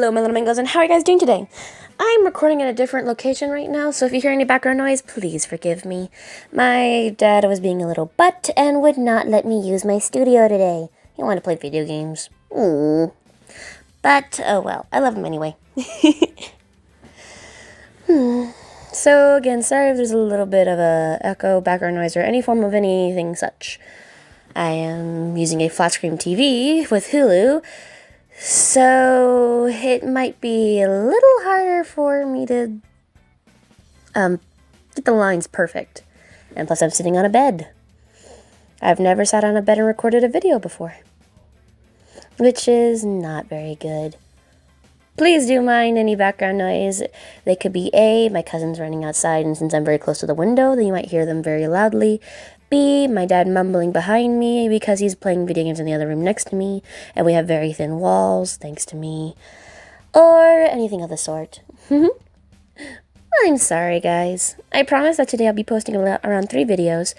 Hello, my little mangoes, and how are you guys doing today? I'm recording in a different location right now, so if you hear any background noise, please forgive me. My dad was being a little butt and would not let me use my studio today. He wanted to play video games. Ooh. But, oh well, I love him anyway. So, again, sorry if there's a little bit of a echo, background noise, or any form of anything such. I am using a flat screen TV with Hulu, so it might be a little harder for me to get the lines perfect. And plus I'm sitting on a bed. I've never sat on a bed and recorded a video before, which is not very good. Please do mind any background noise. They could be A, my cousin's running outside, and since I'm very close to the window, then you might hear them very loudly. B, my dad mumbling behind me because he's playing video games in the other room next to me, and we have very thin walls, thanks to me. Or anything of the sort. I'm sorry, guys. I promise that today I'll be posting around 3 videos.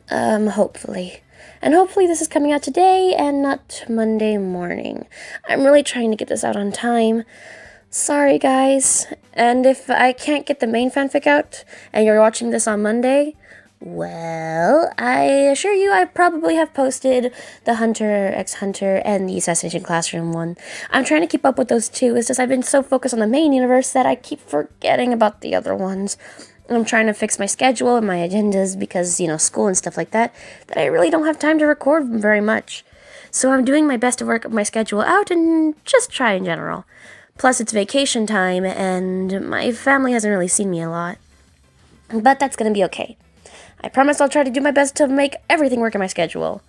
Hopefully. And hopefully this is coming out today and not Monday morning. I'm really trying to get this out on time. Sorry, guys. And if I can't get the main fanfic out and you're watching this on Monday, well, I assure you I probably have posted the Hunter x Hunter and the Assassination Classroom one. I'm trying to keep up with those two. It's just I've been so focused on the main universe that I keep forgetting about the other ones. I'm trying to fix my schedule and my agendas because, school and stuff like that I really don't have time to record very much. So I'm doing my best to work my schedule out and just try in general. Plus, it's vacation time, and my family hasn't really seen me a lot. But that's going to be okay. I promise I'll try to do my best to make everything work in my schedule.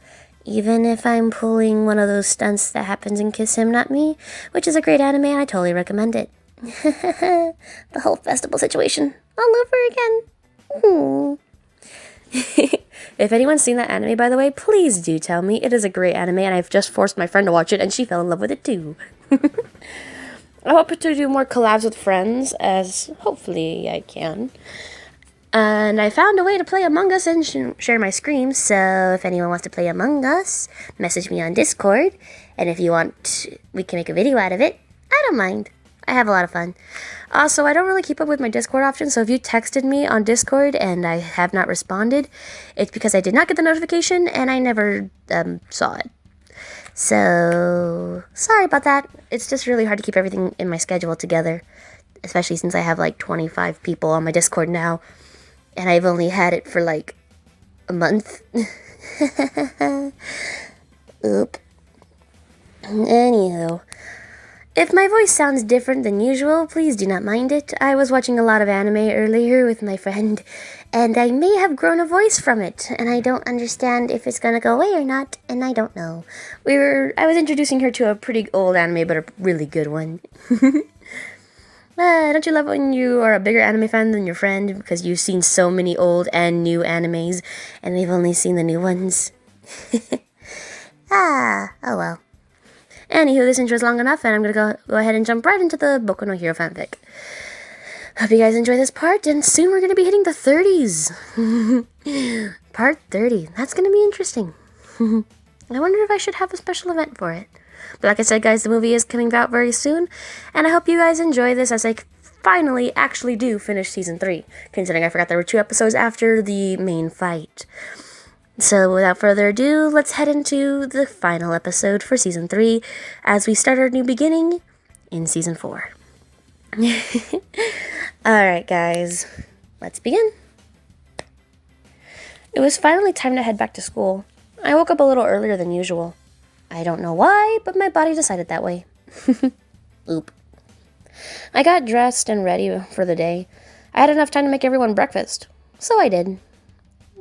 Even if I'm pulling one of those stunts that happens in Kiss Him, Not Me, which is a great anime, and I totally recommend it. The whole festival situation all over again. If anyone's seen that anime, by the way, please do tell me. It is a great anime, and I've just forced my friend to watch it, and she fell in love with it too. I hope to do more collabs with friends, as hopefully I can. And I found a way to play Among Us and share my screams, so if anyone wants to play Among Us, message me on Discord, and if you want, we can make a video out of it. I don't mind. I have a lot of fun. Also, I don't really keep up with my Discord options, so if you texted me on Discord and I have not responded, it's because I did not get the notification and I never saw it. So, sorry about that. It's just really hard to keep everything in my schedule together, especially since I have like 25 people on my Discord now, and I've only had it for like a month. Oop. Anywho. If my voice sounds different than usual, please do not mind it. I was watching a lot of anime earlier with my friend, and I may have grown a voice from it, and I don't understand if it's gonna go away or not, and I don't know. I was introducing her to a pretty old anime, but a really good one. Don't you love when you are a bigger anime fan than your friend, because you've seen so many old and new animes, and they've only seen the new ones? Oh well. Anywho, this intro is long enough, and I'm going to go ahead and jump right into the Boku no Hero fanfic. Hope you guys enjoy this part, and soon we're going to be hitting the 30s. Part 30. That's going to be interesting. I wonder if I should have a special event for it. But like I said, guys, the movie is coming out very soon, and I hope you guys enjoy this as I finally actually do finish Season 3, considering I forgot there were 2 episodes after the main fight. So without further ado, let's head into the final episode for Season 3 as we start our new beginning in Season 4. Alright guys, let's begin. It was finally time to head back to school. I woke up a little earlier than usual. I don't know why, but my body decided that way. Oop. I got dressed and ready for the day. I had enough time to make everyone breakfast, so I did.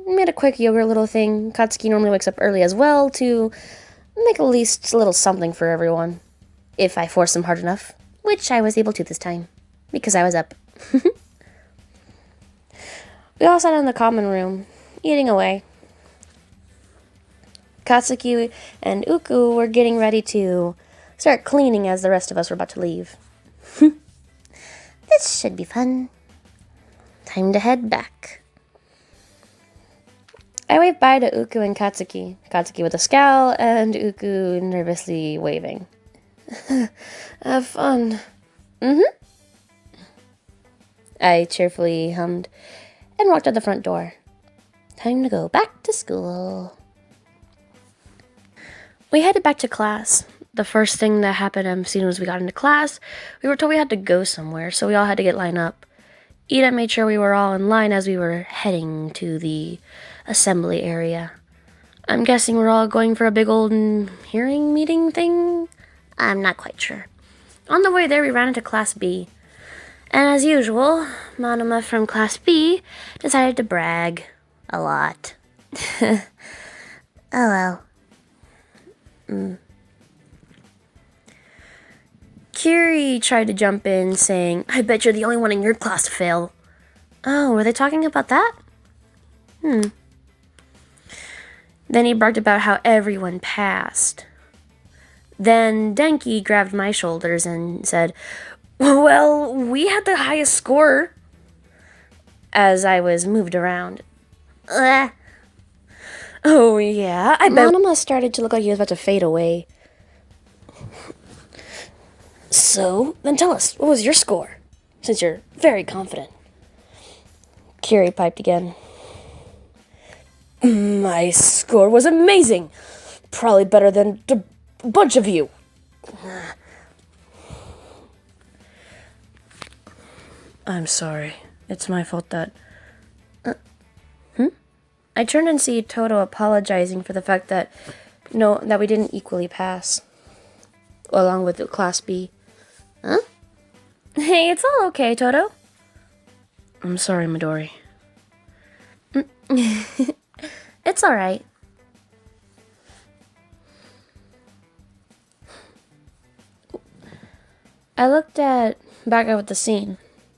Made a quick yogurt little thing. Katsuki normally wakes up early as well to make at least a little something for everyone. If I force him hard enough. Which I was able to this time. Because I was up. We all sat in the common room, eating away. Katsuki and Uku were getting ready to start cleaning as the rest of us were about to leave. This should be fun. Time to head back. I waved bye to Uku and Katsuki. Katsuki with a scowl, and Uku nervously waving. Have fun. Mm-hmm. I cheerfully hummed and walked out the front door. Time to go back to school. We headed back to class. The first thing that happened as soon as we got into class, we were told we had to go somewhere, so we all had to get lined up. Ida made sure we were all in line as we were heading to the assembly area. I'm guessing we're all going for a big old hearing meeting thing? I'm not quite sure. On the way there, we ran into Class B. And as usual, Manama from Class B decided to brag a lot. Oh well. Kiri tried to jump in, saying, I bet you're the only one in your class to fail. Oh, were they talking about that? Then he barked about how everyone passed. Then Denki grabbed my shoulders and said, well, we had the highest score. As I was moved around. Oh, yeah, I bet. Manama started to look like he was about to fade away. So, then tell us, what was your score? Since you're very confident. Kiri piped again. My score was amazing. Probably better than a bunch of you. I'm sorry. It's my fault that... I turned and see Toto apologizing for the fact that we didn't equally pass. Along with Class B. Huh? Hey, it's all okay, Toto. I'm sorry, Midori. It's alright. I looked back at the scene.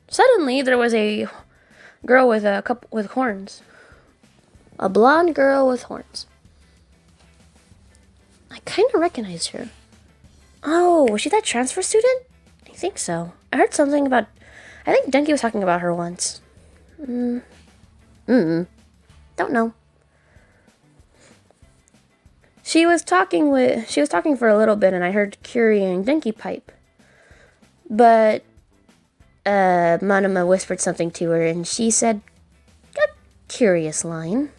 Suddenly, there was a girl with horns. A blonde girl with horns. I kind of recognized her. Oh, was she that transfer student? I think so. I heard something about... I think Denki was talking about her once. Don't know. She was talking for a little bit, and I heard Kiri and Denki pipe. But Manama whispered something to her, and she said a curious line.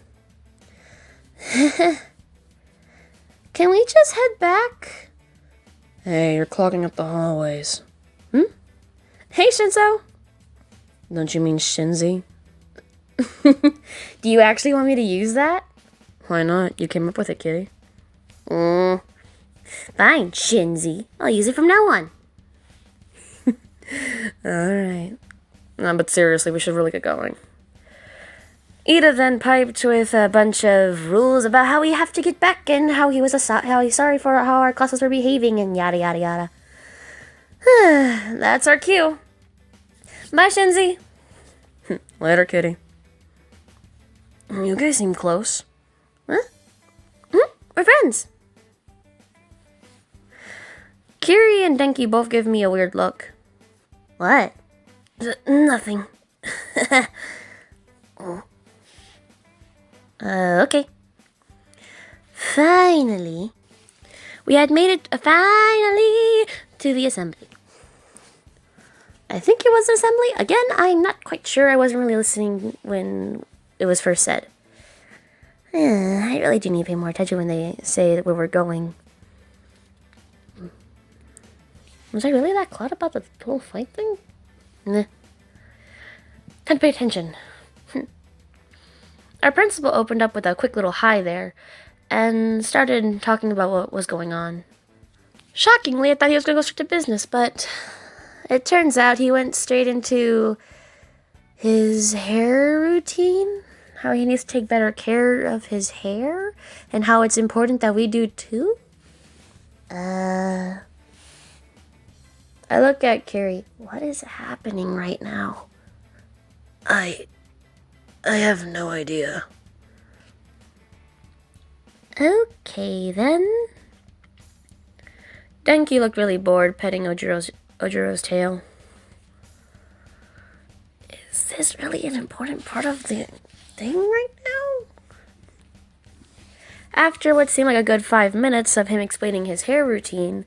Can we just head back? Hey, you're clogging up the hallways. Hey, Shinso. Don't you mean Shinzi? Do you actually want me to use that? Why not? You came up with it, kitty. Fine, Shinzi. I'll use it from now on. Alright. No, but seriously, we should really get going. Ida then piped with a bunch of rules about how we have to get back and how he's sorry for how our classes were behaving and yada yada yada. That's our cue. Bye, Shinzi. Later, kitty. You guys seem close. Huh? We're friends. Kiri and Denki both give me a weird look. What? Nothing. Okay. Finally. We had made it finally to the assembly. I think it was an assembly. Again, I'm not quite sure. I wasn't really listening when it was first said. I really do need to pay more attention when they say where we're going. Was I really that caught about the whole fight thing? Nah. Time to pay attention. Our principal opened up with a quick little hi there and started talking about what was going on. Shockingly, I thought he was going to go straight to business, but it turns out he went straight into his hair routine, how he needs to take better care of his hair, and how it's important that we do too. I look at Kiri. What is happening right now? I have no idea. Okay, then. Denki looked really bored, petting Ojiro's tail. Is this really an important part of the thing right now? After what seemed like a good 5 minutes of him explaining his hair routine,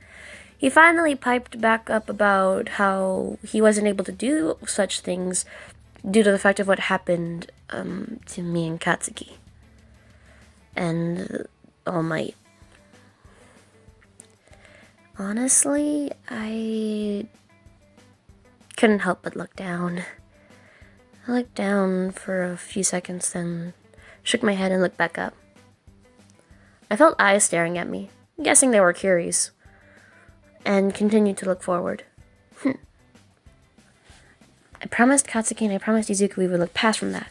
He finally piped back up about how he wasn't able to do such things due to the fact of what happened to me and Katsuki. And All Might. Honestly, I couldn't help but look down. I looked down for a few seconds, then shook my head and looked back up. I felt eyes staring at me, guessing they were curious, and continued to look forward. I promised Katsuki and I promised Izuku we would look past from that.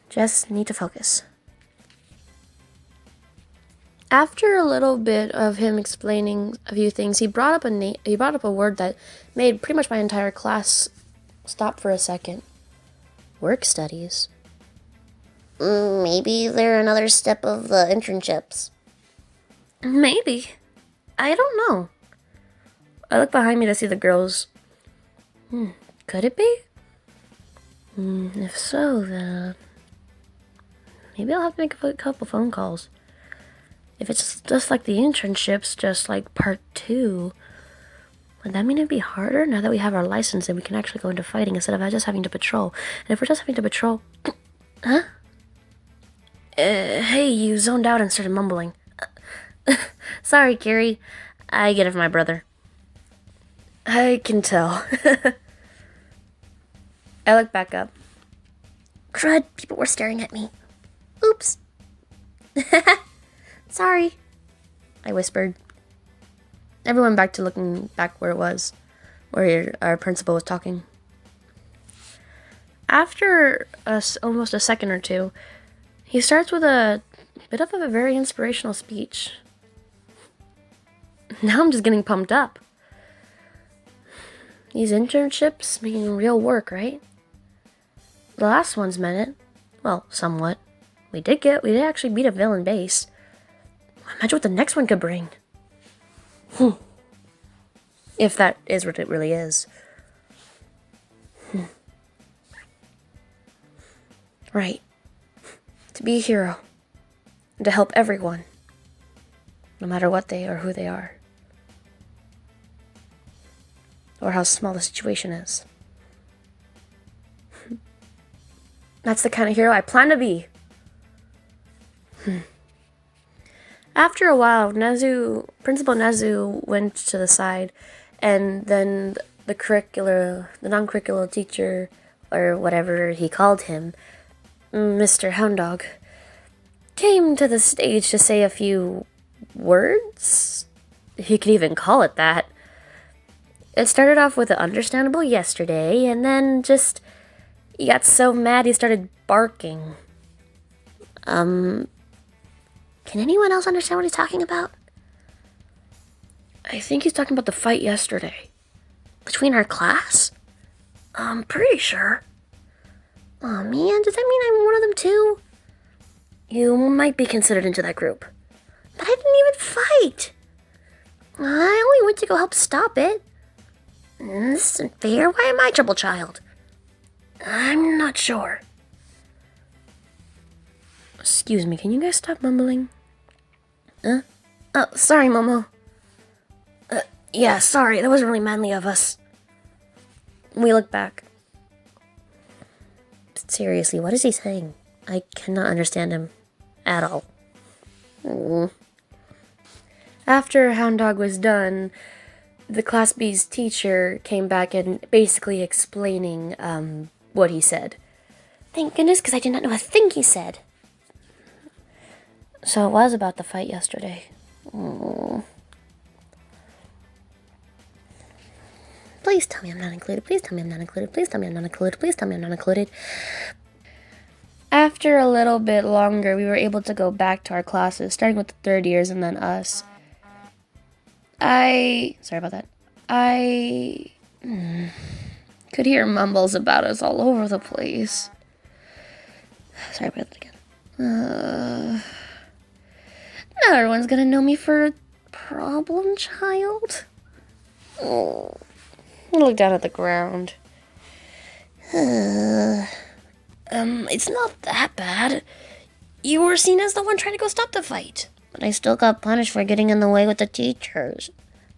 Just need to focus. After a little bit of him explaining a few things, he brought up a word that made pretty much my entire class stop for a second. Work studies. Maybe they're another step of the internships. Maybe. I don't know. I look behind me to see the girls. Could it be? If so, then maybe I'll have to make a couple phone calls. If it's just like the internships, just like part 2, would that mean it'd be harder now that we have our license and we can actually go into fighting instead of just having to patrol? And if we're just having to patrol... Huh? Hey, you zoned out and started mumbling. Sorry, Kiri. I get it from my brother. I can tell. I look back up. Crud, people were staring at me. Oops. Sorry, I whispered. Everyone back to looking back where it was, where our principal was talking. After almost a second or two, he starts with a bit of a very inspirational speech. Now I'm just getting pumped up. These internships mean real work, right? The last ones meant it. Well, somewhat. We did actually beat a villain base. Imagine what the next one could bring. If that is what it really is. Right. To be a hero. And to help everyone. No matter what they or who they are. Or how small the situation is. That's the kind of hero I plan to be. After a while, Principal Nezu went to the side, and then the non-curricular teacher, or whatever he called him, Mr. Hounddog, came to the stage to say a few words, if you could even call it that. It started off with an understandable yesterday, and then he got so mad he started barking. Can anyone else understand what he's talking about? I think he's talking about the fight yesterday. Between our class? I'm pretty sure. Oh man, does that mean I'm one of them too? You might be considered into that group. But I didn't even fight. I only went to go help stop it. This isn't fair. Why am I trouble child? I'm not sure. Excuse me, can you guys stop mumbling? Oh, sorry, Momo. Yeah, sorry, that wasn't really manly of us. We look back. Seriously, what is he saying? I cannot understand him at all. After Hounddog was done, the Class B's teacher came back and basically explaining what he said. Thank goodness, because I did not know a thing he said. So it was about the fight yesterday. Please tell me I'm not included. Please tell me I'm not included. Please tell me I'm not included. Please tell me I'm not included. After a little bit longer, we were able to go back to our classes, starting with the third years and then us. Sorry about that. I could hear mumbles about us all over the place. Sorry about that again. Now everyone's gonna know me for problem child. I look down at the ground. It's not that bad. You were seen as the one trying to go stop the fight. but I still got punished for getting in the way with the teachers.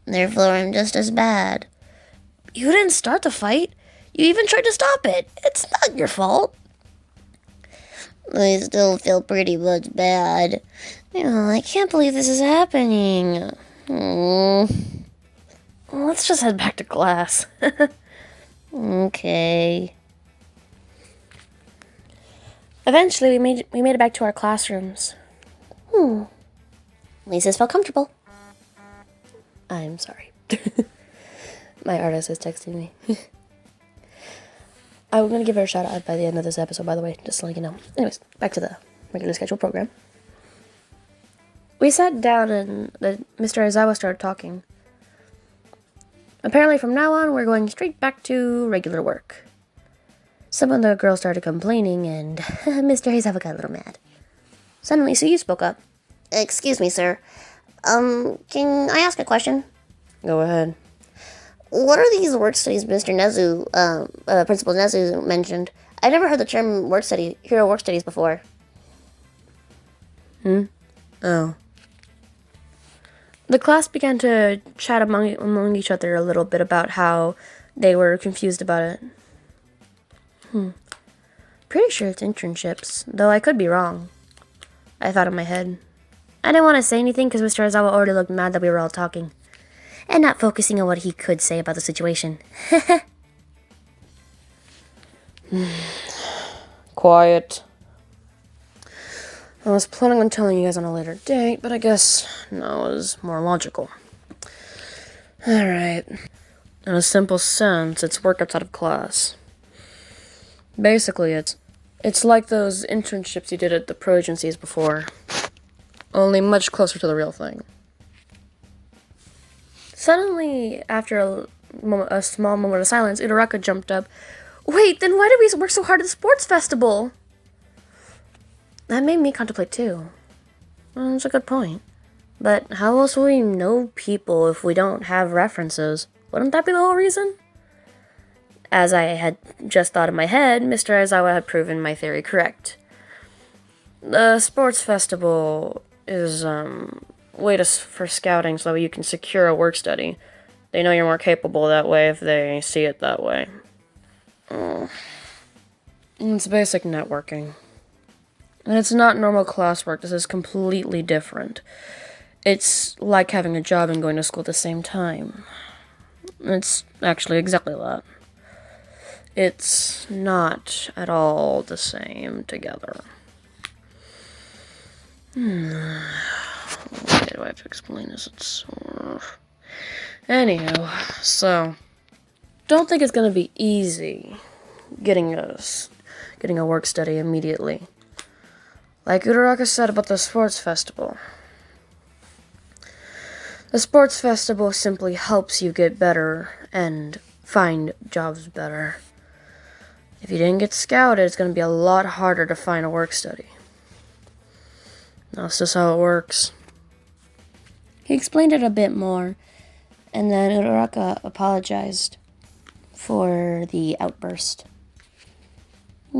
Therefore, I'm just as bad. You didn't start the fight. You even tried to stop it. It's not your fault. I still feel pretty much bad. I can't believe this is happening. Let's just head back to class. Okay. Eventually, we made it back to our classrooms. Lisa's felt comfortable. I'm sorry. My artist is texting me. I'm going to give her a shout out by the end of this episode, by the way, just to let you know. Anyways, back to the regular scheduled program. We sat down and Mr. Aizawa started talking. Apparently from now on, we're going straight back to regular work. Some of the girls started complaining and Mr. Aizawa got a little mad. Suddenly, Suyu spoke up. Excuse me, sir. Can I ask a question? Go ahead. What are these work studies Mr. Nezu, Principal Nezu mentioned? I never heard the term hero work studies before. Oh. The class began to chat among each other a little bit about how they were confused about it. Pretty sure it's internships, though I could be wrong. I thought in my head. I didn't want to say anything because Mr. Aizawa already looked mad that we were all talking, and not focusing on what he could say about the situation. Quiet. I was planning on telling you guys on a later date, but I guess now is more logical. Alright. In a simple sense, it's work outside of class. Basically, it's like those internships you did at the pro agencies before, only much closer to the real thing. Suddenly, after a small moment of silence, Uraraka jumped up. Wait, then why did we work so hard at the sports festival? That made me contemplate too. Well, that's a good point. But how else will we know people if we don't have references? Wouldn't that be the whole reason? As I had just thought in my head, Mr. Aizawa had proven my theory correct. The sports festival is way for scouting so you can secure a work study. They know you're more capable that way if they see it that way. It's basic networking. And it's not normal classwork. This is completely different. It's like having a job and going to school at the same time. It's actually exactly that. It's not at all the same together. Why do I have to explain this? It's so... Anywho, so... Don't think it's gonna be easy getting a work study immediately. Like Uraraka said about the sports festival. The sports festival simply helps you get better and find jobs better. If you didn't get scouted, it's going to be a lot harder to find a work study. That's just how it works. He explained it a bit more, and then Uraraka apologized for the outburst. I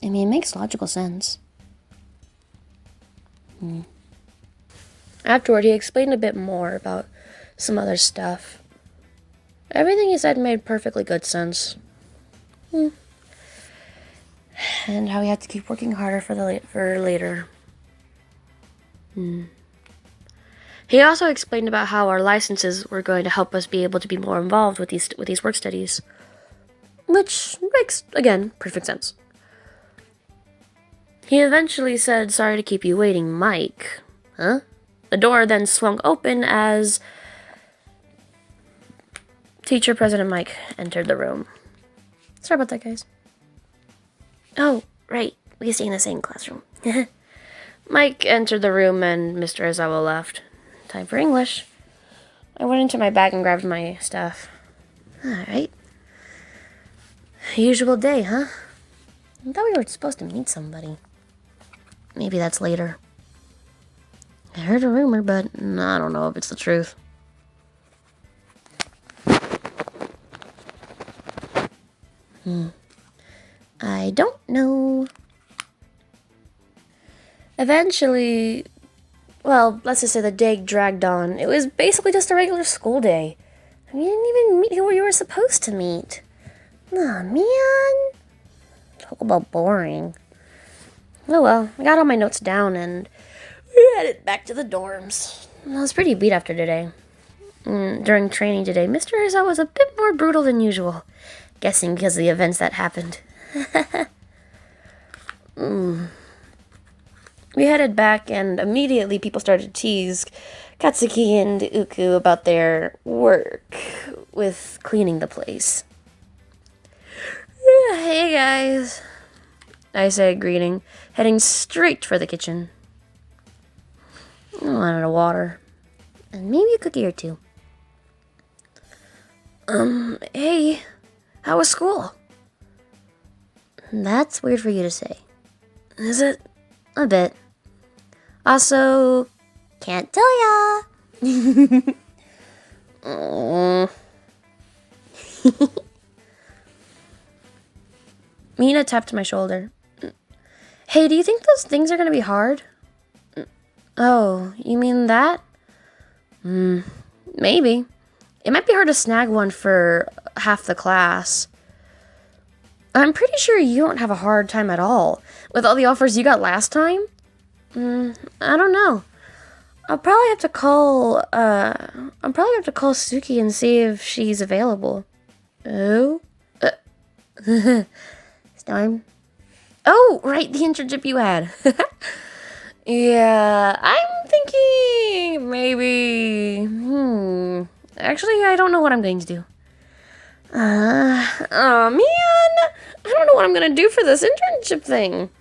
mean, it makes logical sense. Afterward, he explained a bit more about some other stuff. Everything he said made perfectly good sense. And how we have to keep working harder for later. He also explained about how our licenses were going to help us be able to be more involved with these work studies. Which makes, again, perfect sense. He eventually said, "Sorry to keep you waiting, Mike." Huh? The door then swung open as Teacher President Mike entered the room. Sorry about that, guys. Oh, right. We stay in the same classroom. Mike entered the room and Mr. Aizawa left. Time for English. I went into my bag and grabbed my stuff. Alright. Usual day, huh? I thought we were supposed to meet somebody. Maybe that's later. I heard a rumor, but I don't know if it's the truth. I don't know. Eventually, Well, let's just say the day dragged on. It was basically just a regular school day. You didn't even meet who you were supposed to meet. Aw, man. Talk about boring. Oh well, I got all my notes down and we headed back to the dorms. I was pretty beat after today. During training today, Mr. Rizzo was a bit more brutal than usual. Guessing because of the events that happened. We headed back and immediately people started to tease Katsuki and Izuku about their work with cleaning the place. Hey guys, I said, greeting, heading straight for the kitchen. I wanted a water. And maybe a cookie or two. Hey, how was school? That's weird for you to say. Is it? A bit. Also, can't tell ya. Mina tapped my shoulder. Hey, do you think those things are gonna be hard? Oh, you mean that? Maybe. It might be hard to snag one for half the class. I'm pretty sure you don't have a hard time at all. With all the offers you got last time? I don't know. I'll probably have to call Suki and see if she's available. Oh? Storm? Oh, right, the internship you had. Yeah, I'm thinking maybe... Actually, I don't know what I'm going to do. Oh man, I don't know what I'm going to do for this internship thing.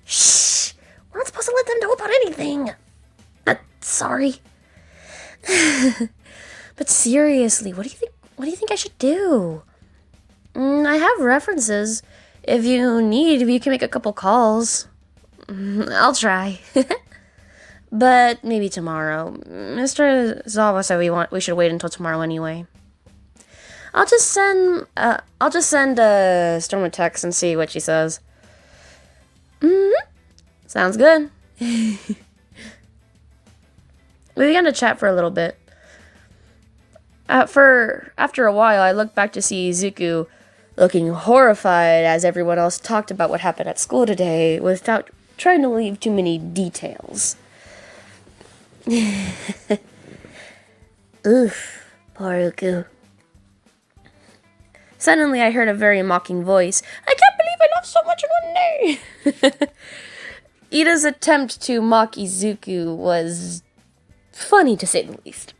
Shh! We're not supposed to let them know about anything. Sorry. But seriously, what do you think I should do? I have references. If you need, you can make a couple calls. I'll try. But maybe tomorrow. Mr. Zawa said we should wait until tomorrow anyway. I'll just send Storm a text and see what she says. Sounds good. We began to chat for a little bit. After a while, I looked back to see Izuku looking horrified as everyone else talked about what happened at school today without trying to leave too many details. Oof, poor Uku. Suddenly, I heard a very mocking voice. I can't believe I lost so much in one day. Ida's attempt to mock Izuku was funny to say the least.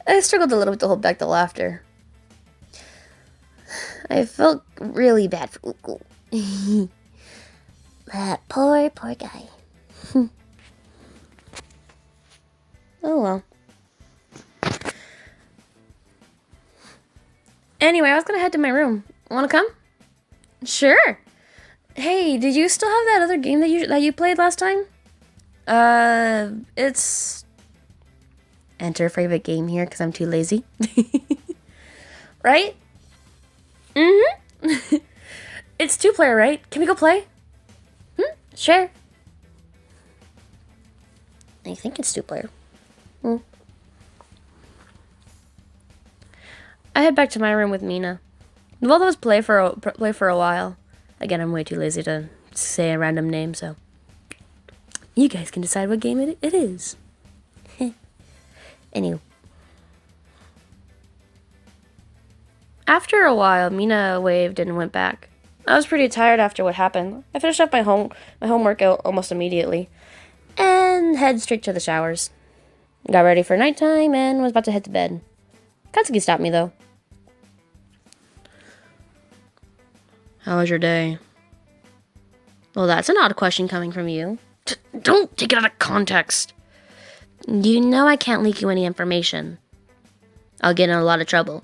I struggled a little bit to hold back the laughter. I felt really bad for Uku. That poor guy. Oh well. Anyway, I was gonna head to my room. Wanna come? Sure. Hey, did you still have that other game that you played last time? It's... Enter favorite game here because I'm too lazy. Right? It's 2-player, right? Can we go play? Sure. I think it's 2-player. I head back to my room with Mina. Both of us play for a while. Again, I'm way too lazy to say a random name, so you guys can decide what game it is. Anyway. After a while, Mina waved and went back. I was pretty tired after what happened. I finished up my homework almost immediately and head straight to the showers. Got ready for nighttime and was about to head to bed. Katsuki stopped me, though. How was your day? Well, that's an odd question coming from you. Don't take it out of context. You know I can't leak you any information. I'll get in a lot of trouble.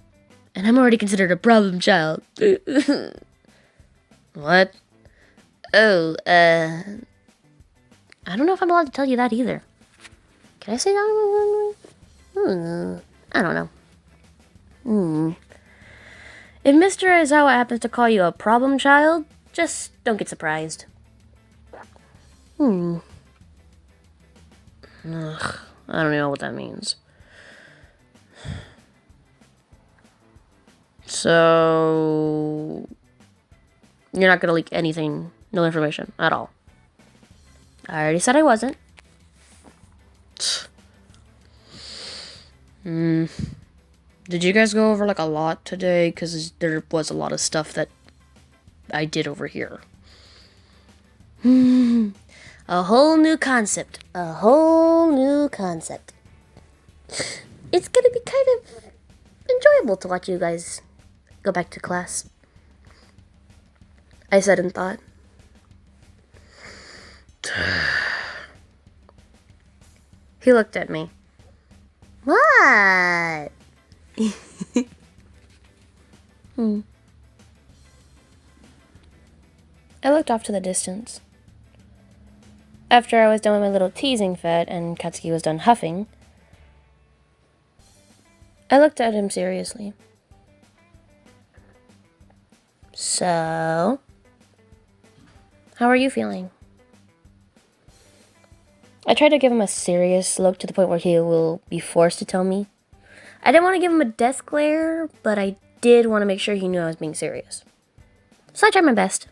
And I'm already considered a problem child. What? Oh, I don't know if I'm allowed to tell you that either. Can I say that? I don't know. If Mr. Aizawa happens to call you a problem child, Just don't get surprised. Ugh, I don't know what that means. So, you're not gonna leak anything, no information at all. I already said I wasn't. Did you guys go over like a lot today? Because there was a lot of stuff that I did over here. A whole new concept. A whole new concept. It's gonna be kind of enjoyable to watch you guys go back to class. I said in thought. He looked at me. What? I looked off to the distance. After I was done with my little teasing fit and Katsuki was done huffing, I looked at him seriously. So, how are you feeling? I tried to give him a serious look to the point where he will be forced to tell me. I didn't want to give him a death glare, but I did want to make sure he knew I was being serious. So I tried my best.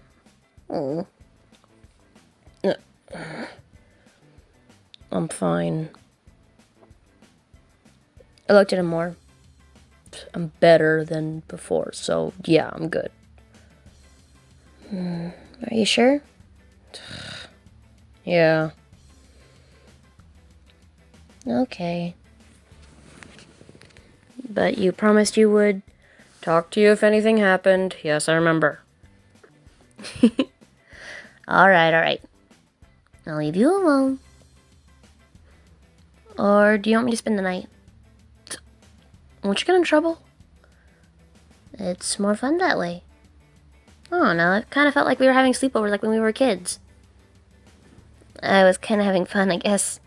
Oh. I'm fine. I looked at him more. I'm better than before, so yeah, I'm good. Are you sure? Yeah. Okay. But you promised you would talk to you if anything happened. Yes, I remember. Alright. I'll leave you alone. Or do you want me to spend the night? Won't you get in trouble? It's more fun that way. Oh, no, it kind of felt like we were having sleepovers like when we were kids. I was kind of having fun, I guess.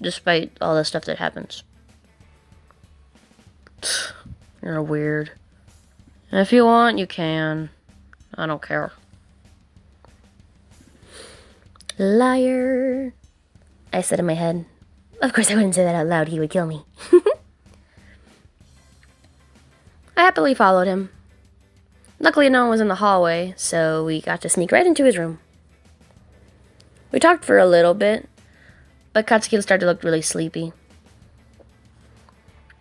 Despite all the stuff that happens. You're weird. And if you want, you can. I don't care. Liar. I said in my head. Of course I wouldn't say that out loud, he would kill me. I happily followed him. Luckily, no one was in the hallway, so we got to sneak right into his room. We talked for a little bit, but Katsuki started to look really sleepy.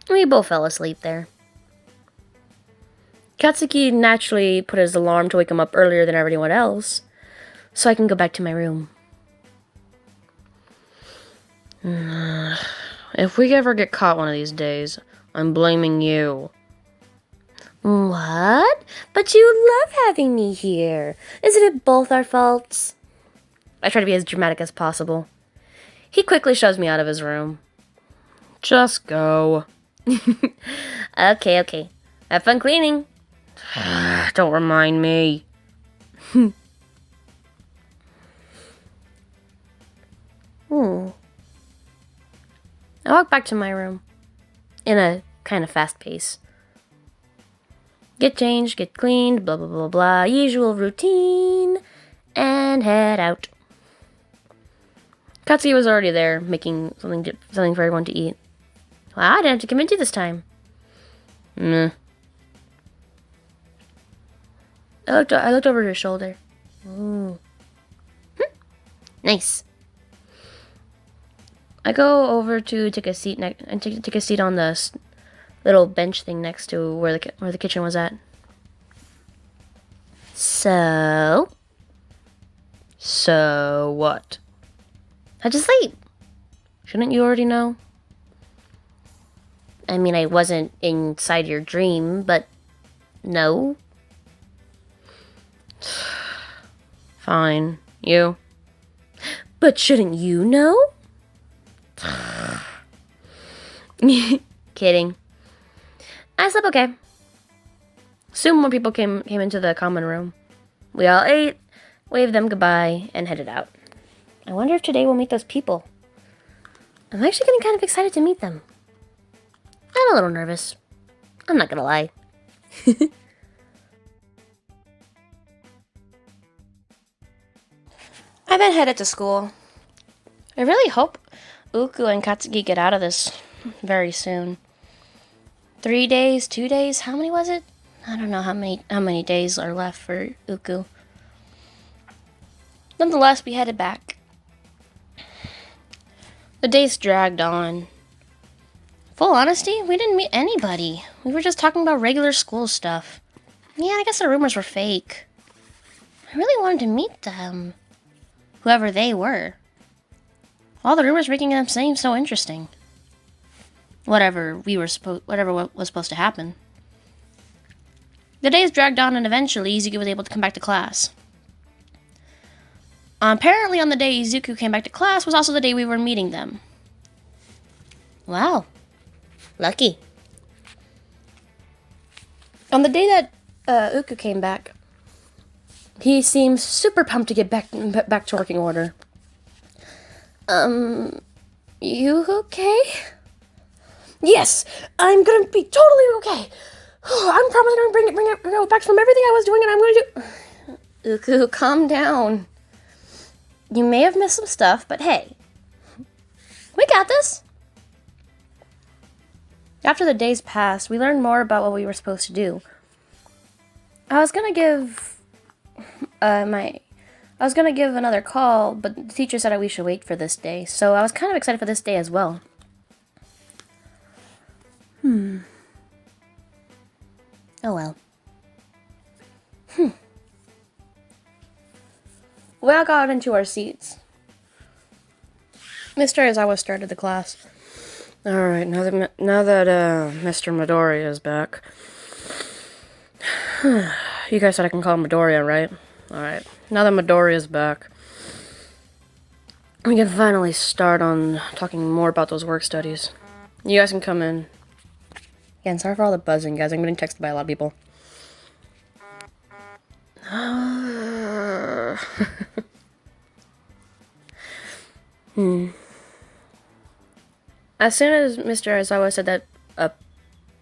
We both fell asleep there. Katsuki naturally put his alarm to wake him up earlier than everyone else, so I can go back to my room. If we ever get caught one of these days, I'm blaming you. What? But you love having me here. Isn't it both our faults? I try to be as dramatic as possible. He quickly shoves me out of his room. Just go. Okay. Have fun cleaning. Don't remind me. I walk back to my room in a kind of fast pace. Get changed, get cleaned, blah, blah, blah, blah, usual routine, and head out. Katsuki was already there, making something for everyone to eat. Wow, I didn't have to convince you this time. I looked over his shoulder. Ooh. Nice. I go over to take a seat take a seat on the little bench thing next to where the kitchen was at. So what? how'd you sleep? Shouldn't you already know? I mean, I wasn't inside your dream, but no. Fine. You? But shouldn't you know? Kidding. I slept okay. Soon more people came into the common room. We all ate, waved them goodbye, and headed out. I wonder if today we'll meet those people. I'm actually getting kind of excited to meet them. I'm a little nervous. I'm not gonna lie. I've been headed to school. I really hope Uku and Katsuki get out of this very soon. 3 days, 2 days, how many was it? I don't know how many days are left for Uku. Nonetheless, we headed back. The days dragged on. Full honesty, we didn't meet anybody. We were just talking about regular school stuff. Yeah, I guess the rumors were fake. I really wanted to meet them. Whoever they were. All the rumors making them seem so interesting. Whatever was supposed to happen. The days dragged on, and eventually Izuku was able to come back to class. Apparently on the day Izuku came back to class was also the day we were meeting them. Wow. Lucky. On the day that Uku came back, he seemed super pumped to get back to working order. You okay? Yes, I'm gonna be totally okay. I'm probably gonna bring it back from everything I was doing, and I'm gonna do... Uku, calm down. You may have missed some stuff, but hey, we got this. After the days passed, we learned more about what we were supposed to do. I was gonna give another call, but the teacher said that we should wait for this day, so I was kind of excited for this day as well. Oh well. We all got into our seats. Mr. Aizawa started the class. Alright, now that Mr. Midoriya is back. You guys said I can call him Midoriya, right? Alright, now that Midoriya is back, we can finally start on talking more about those work studies. You guys can come in. Again, sorry for all the buzzing, guys. I'm getting texted by a lot of people. As soon as Mr. Aizawa said that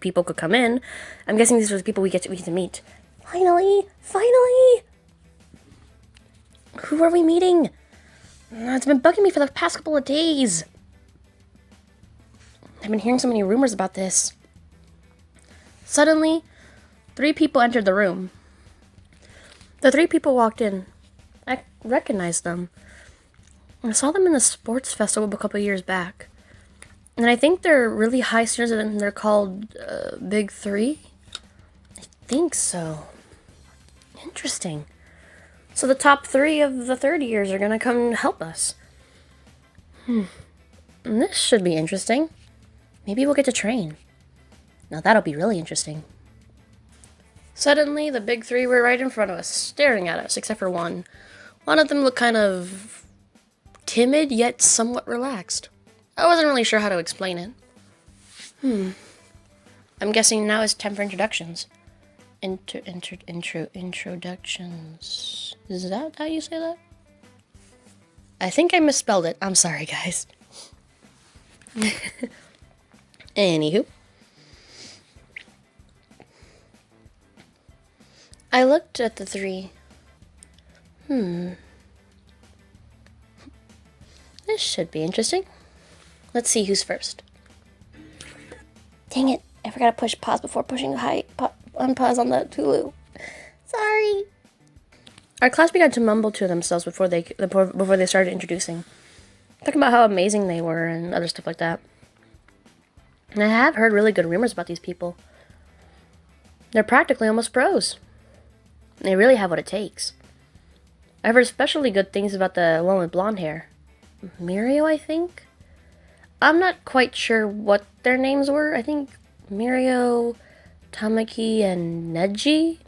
people could come in, I'm guessing these were the people we get to meet. Finally! Who are we meeting? It's been bugging me for the past couple of days. I've been hearing so many rumors about this. Suddenly, 3 people entered the room. The 3 people walked in. I recognized them. I saw them in the sports festival a couple years back. And I think they're really high seniors, and they're called Big 3? I think so. Interesting. So the top 3 of the 30 years are gonna come help us. And this should be interesting. Maybe we'll get to train. Now that'll be really interesting. Suddenly, the Big 3 were right in front of us, staring at us, except for one. One of them looked kind of timid, yet somewhat relaxed. I wasn't really sure how to explain it. I'm guessing now it's time for introductions. Introductions. Is that how you say that? I think I misspelled it. I'm sorry, guys. Anywho. I looked at the 3. This should be interesting. Let's see who's first. Dang it. I forgot to push pause before pushing unpause on the Hulu. Sorry. Our class began to mumble to themselves before they started introducing. Talking about how amazing they were and other stuff like that. And I have heard really good rumors about these people. They're practically almost pros. They really have what it takes. I've heard especially good things about the one with blonde hair. Mirio, I think? I'm not quite sure what their names were. I think Mirio, Tamaki, and Nejiri?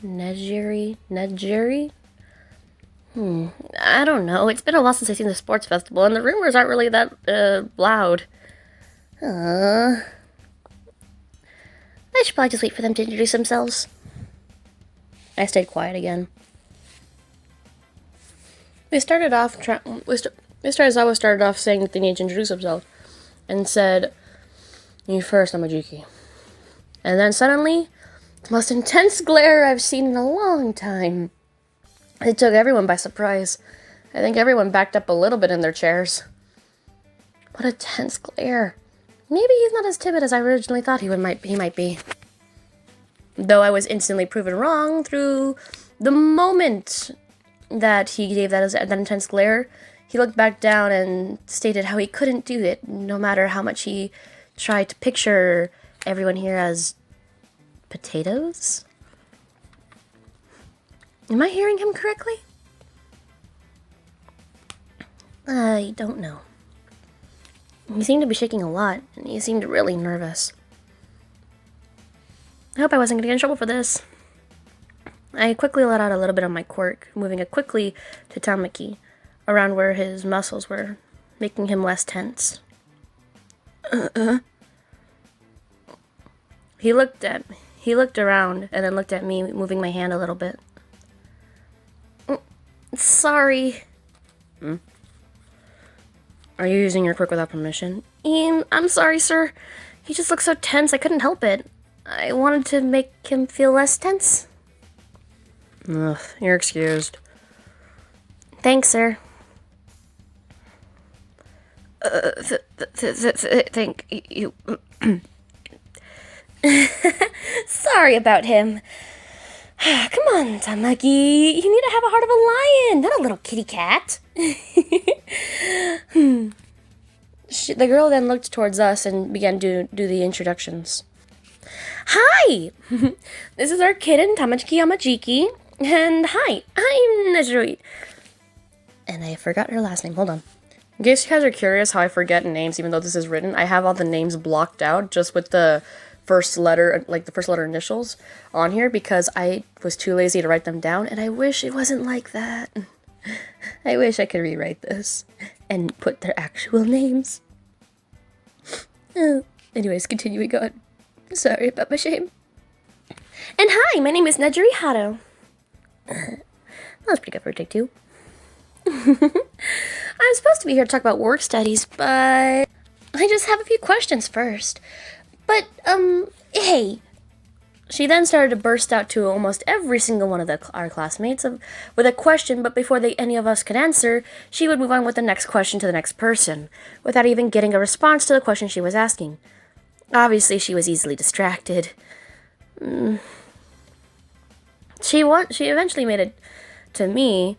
I don't know. It's been a while since I've seen the sports festival, and the rumors aren't really that loud. I should probably just wait for them to introduce themselves. I stayed quiet again. Mr. Aizawa started off saying that they need to introduce themselves, and said, "You first, Amajiki." And then suddenly, the most intense glare I've seen in a long time. It took everyone by surprise. I think everyone backed up a little bit in their chairs. What a tense glare. Maybe he's not as timid as I originally thought he might be. Though I was instantly proven wrong through the moment that he gave that intense glare. He looked back down and stated how he couldn't do it, no matter how much he tried to picture everyone here as potatoes? Am I hearing him correctly? I don't know. He seemed to be shaking a lot, and he seemed really nervous. I hope I wasn't going to get in trouble for this. I quickly let out a little bit of my quirk, moving it quickly to Tamaki, around where his muscles were, making him less tense. He looked around, and then looked at me, moving my hand a little bit. Sorry. Are you using your quirk without permission? Ian, I'm sorry, sir. He just looked so tense, I couldn't help it. I wanted to make him feel less tense. Ugh, you're excused. Thanks, sir. Thank you. Sorry about him. Come on, Tamaki. You need to have a heart of a lion, not a little kitty cat. The girl then looked towards us and began to do the introductions. Hi! This is our kitten, Tamaki Yamajiki. And hi, I'm Nejuri. And I forgot her last name. Hold on. In case you guys are curious how I forget names, even though this is written, I have all the names blocked out just with the first letter, like the first letter initials on here, because I was too lazy to write them down, and I wish it wasn't like that. I wish I could rewrite this and put their actual names. Anyways, continuing on. Sorry about my shame. And hi, my name is Nejuri Hado. That was pretty good for a take two. I'm supposed to be here to talk about work studies, but I just have a few questions first. But, hey. She then started to burst out to almost every single one of our classmates with a question, but before any of us could answer, she would move on with the next question to the next person, without even getting a response to the question she was asking. Obviously, she was easily distracted. She eventually made it to me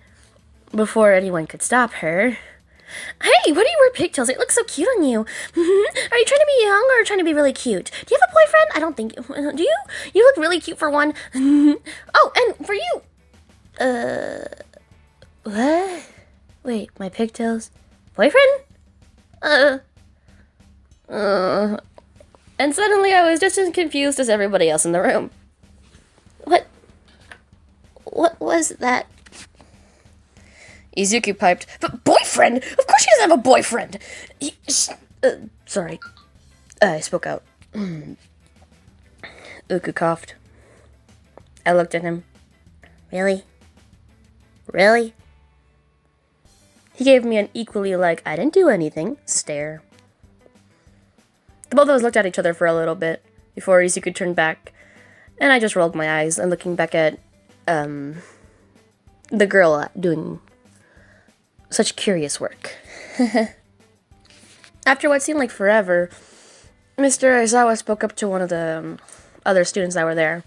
before anyone could stop her. Hey, why do you wear pigtails? It looks so cute on you. Are you trying to be young or trying to be really cute? Do you have a boyfriend? I don't think... Do you? You look really cute for one. Oh, and for you... What? Wait, my pigtails? Boyfriend? And suddenly I was just as confused as everybody else in the room. What was that? Izuku piped, "But boyfriend? Of course she doesn't have a boyfriend!" Sorry. I spoke out. Uku coughed. I looked at him. Really? Really? He gave me an equally I didn't do anything stare. The both of us looked at each other for a little bit before Izuku turned back, and I just rolled my eyes and looking back at, the girl doing such curious work. After what seemed like forever, Mr. Aizawa spoke up to one of the other students that were there.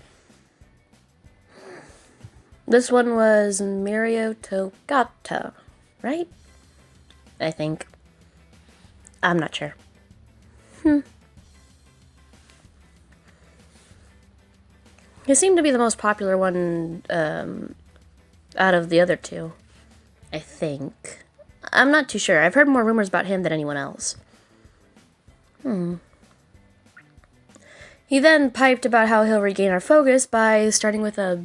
This one was Mirio Togata, right? I think. I'm not sure. He seemed to be the most popular one out of the other two. I think. I'm not too sure. I've heard more rumors about him than anyone else. He then piped about how he'll regain our focus by starting with a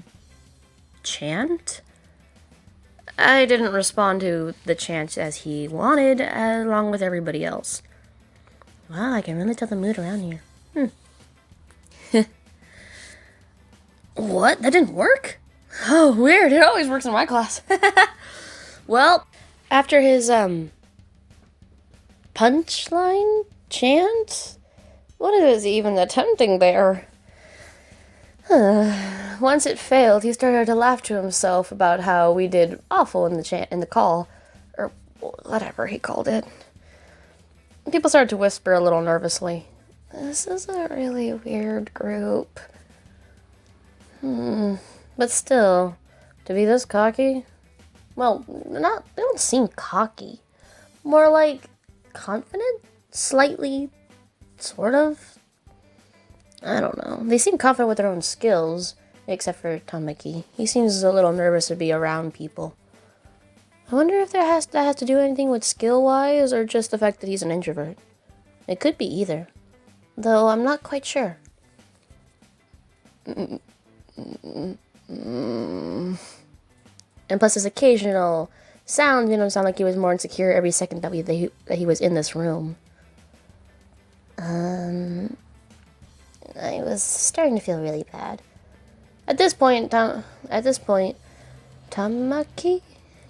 chant. I didn't respond to the chant as he wanted, along with everybody else. Wow, I can really tell the mood around here. What? That didn't work? Oh, weird. It always works in my class. Well, after his, punchline chant? What is he even attempting there? Once it failed, he started to laugh to himself about how we did awful in the call. whatever he called it. People started to whisper a little nervously. This is a really weird group. But still, to be this cocky? Well, they don't seem cocky. More like confident? Slightly, sort of. I don't know. They seem confident with their own skills, except for Tamaki. He seems a little nervous to be around people. I wonder if that has to do anything with skill-wise, or just the fact that he's an introvert. It could be either, though I'm not quite sure. And plus his occasional sound, sound like he was more insecure every second that he was in this room. I was starting to feel really bad. At this point, Tamaki?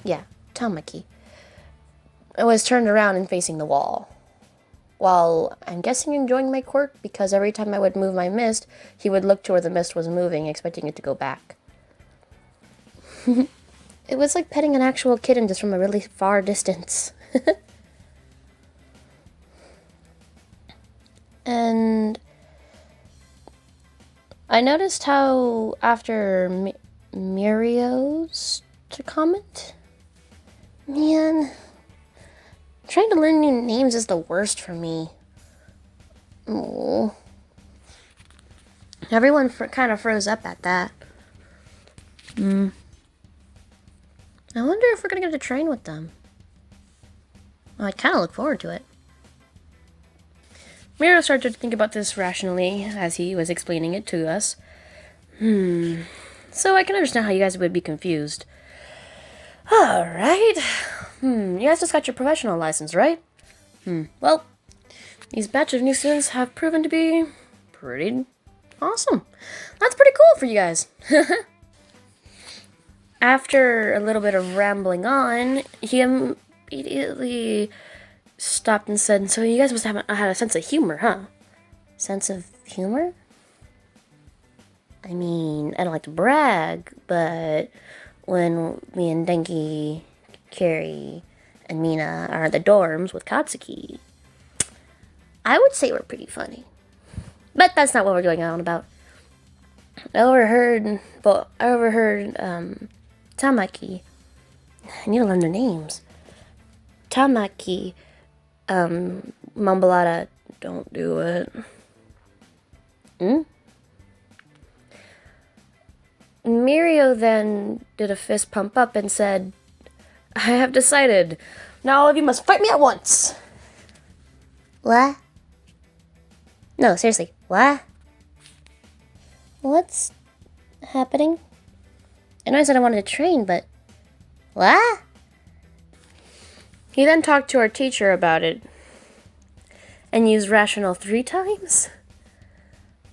Yeah, Tamaki. I was turned around and facing the wall. While I'm guessing enjoying my quirk, because every time I would move my mist, he would look to where the mist was moving, expecting it to go back. It was like petting an actual kitten just from a really far distance. And I noticed how after Mirio's comment, man, trying to learn new names is the worst for me. Oh. Everyone kind of froze up at that. I wonder if we're gonna get to train with them. Well, I kind of look forward to it. Miro started to think about this rationally as he was explaining it to us. So I can understand how you guys would be confused. Alright. You guys just got your professional license, right? Well, these batch of new students have proven to be pretty awesome. That's pretty cool for you guys. After a little bit of rambling on, he immediately stopped and said, so you guys must have had a sense of humor, huh? Sense of humor? I mean, I don't like to brag, but when me and Denki, Carrie, and Mina are at the dorms with Katsuki, I would say we're pretty funny. But that's not what we're going on about. I overheard Tamaki. I need to learn their names. Tamaki, mumble out a, don't do it. Mirio then did a fist pump up and said, I have decided. Now all of you must fight me at once. What? No, seriously, what? What's happening? I know I said I wanted to train, but what? He then talked to our teacher about it and used rational 3 times.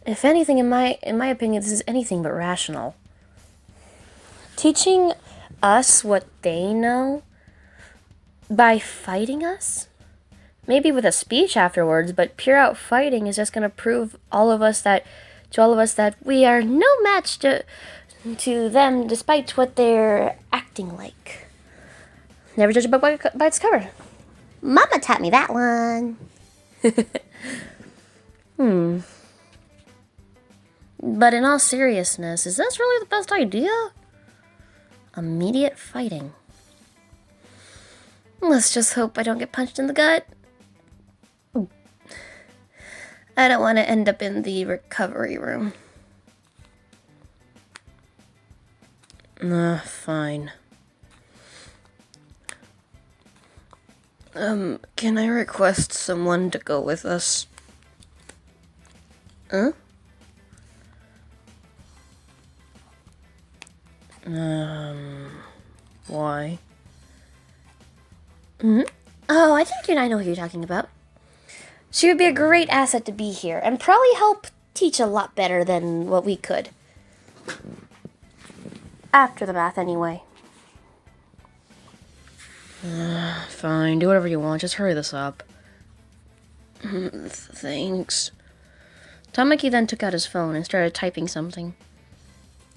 If anything, in my opinion, this is anything but rational. Teaching us what they know by fighting us? Maybe with a speech afterwards, but pure out fighting is just going to prove to all of us that we are no match to them, despite what they're acting like. Never judge a book by its cover. Mama taught me that one. But in all seriousness, is this really the best idea? Immediate fighting. Let's just hope I don't get punched in the gut. I don't want to end up in the recovery room. Fine. Can I request someone to go with us? Huh? Why? Oh, I think you and I know who you're talking about. She would be a great asset to be here, and probably help teach a lot better than what we could. After the math, anyway. Fine, do whatever you want, just hurry this up. Thanks. Tamaki then took out his phone and started typing something.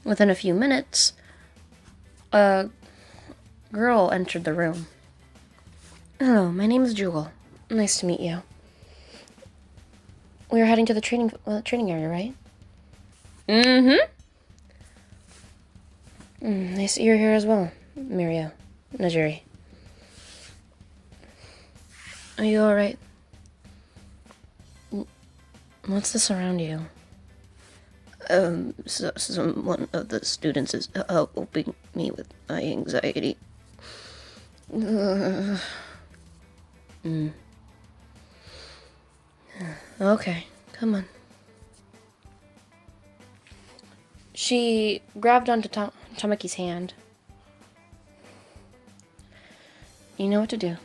Within a few minutes, a girl entered the room. Hello, my name is Jewel. Nice to meet you. We are heading to the training area, right? Mm-hmm. Nice that you're here as well, Mirio. Najiri. Are you alright? What's this around you? One of the students is helping me with my anxiety. Okay, come on. She grabbed onto Tamaki's hand. You know what to do.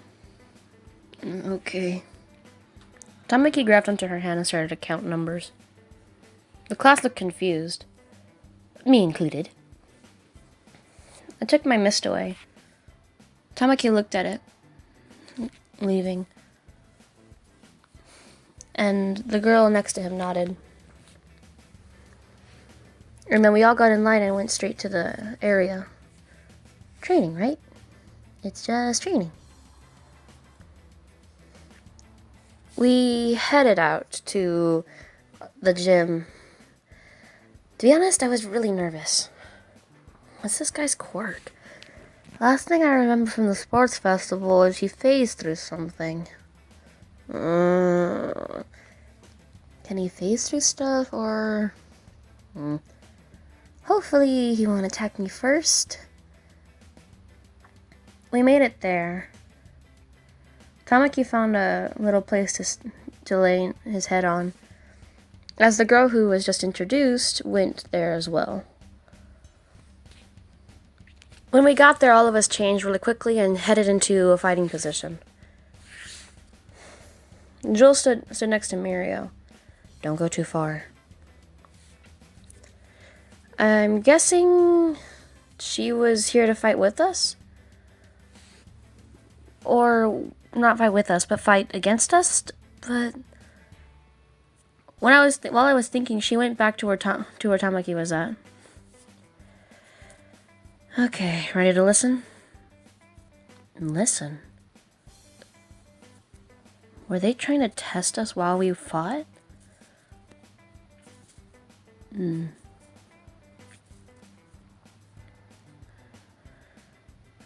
Okay. Tamaki grabbed onto her hand and started to count numbers. The class looked confused. Me included. I took my mist away. Tamaki looked at it, leaving. And the girl next to him nodded. And then we all got in line and went straight to the area. Training, right? It's just training. We headed out to the gym. To be honest, I was really nervous. What's this guy's quirk? Last thing I remember from the sports festival is he phased through something. Can he phase through stuff, or... Hopefully he won't attack me first. We made it there. Tamaki found a little place to lay his head on, as the girl who was just introduced went there as well. When we got there, all of us changed really quickly and headed into a fighting position. Joel stood next to Mirio. Don't go too far. I'm guessing she was here to fight with us? Or not fight with us, but fight against us? But when while I was thinking, she went back to where Tamaki was at. Okay, ready to listen? Listen? Were they trying to test us while we fought?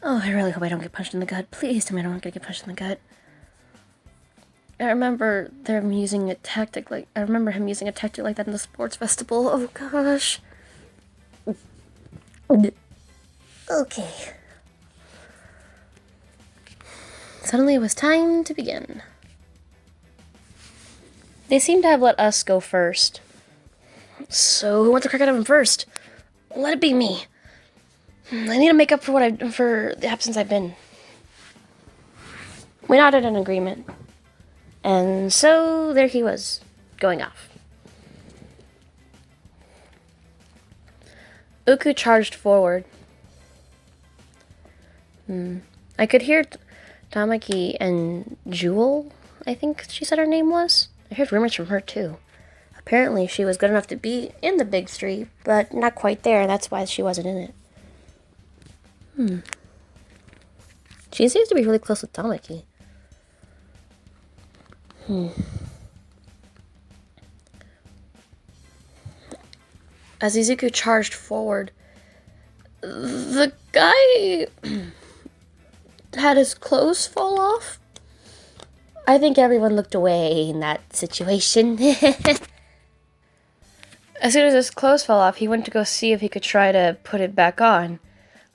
Oh, I really hope I don't get punched in the gut. Please tell me I don't get punched in the gut. I remember him using a tactic like that in the sports festival. Oh gosh. Okay. Suddenly it was time to begin. They seem to have let us go first. So who wants to crack at him first? Let it be me. I need to make up for the absence I've been. We nodded in agreement. And so there he was, going off. Uku charged forward. I could hear Tamaki and Jewel, I think she said her name was. I heard rumors from her too. Apparently she was good enough to be in the big three, but not quite there. That's why she wasn't in it. She seems to be really close with Tamaki. As Izuku charged forward, the guy had his clothes fall off. I think everyone looked away in that situation. As soon as his clothes fell off, he went to go see if he could try to put it back on,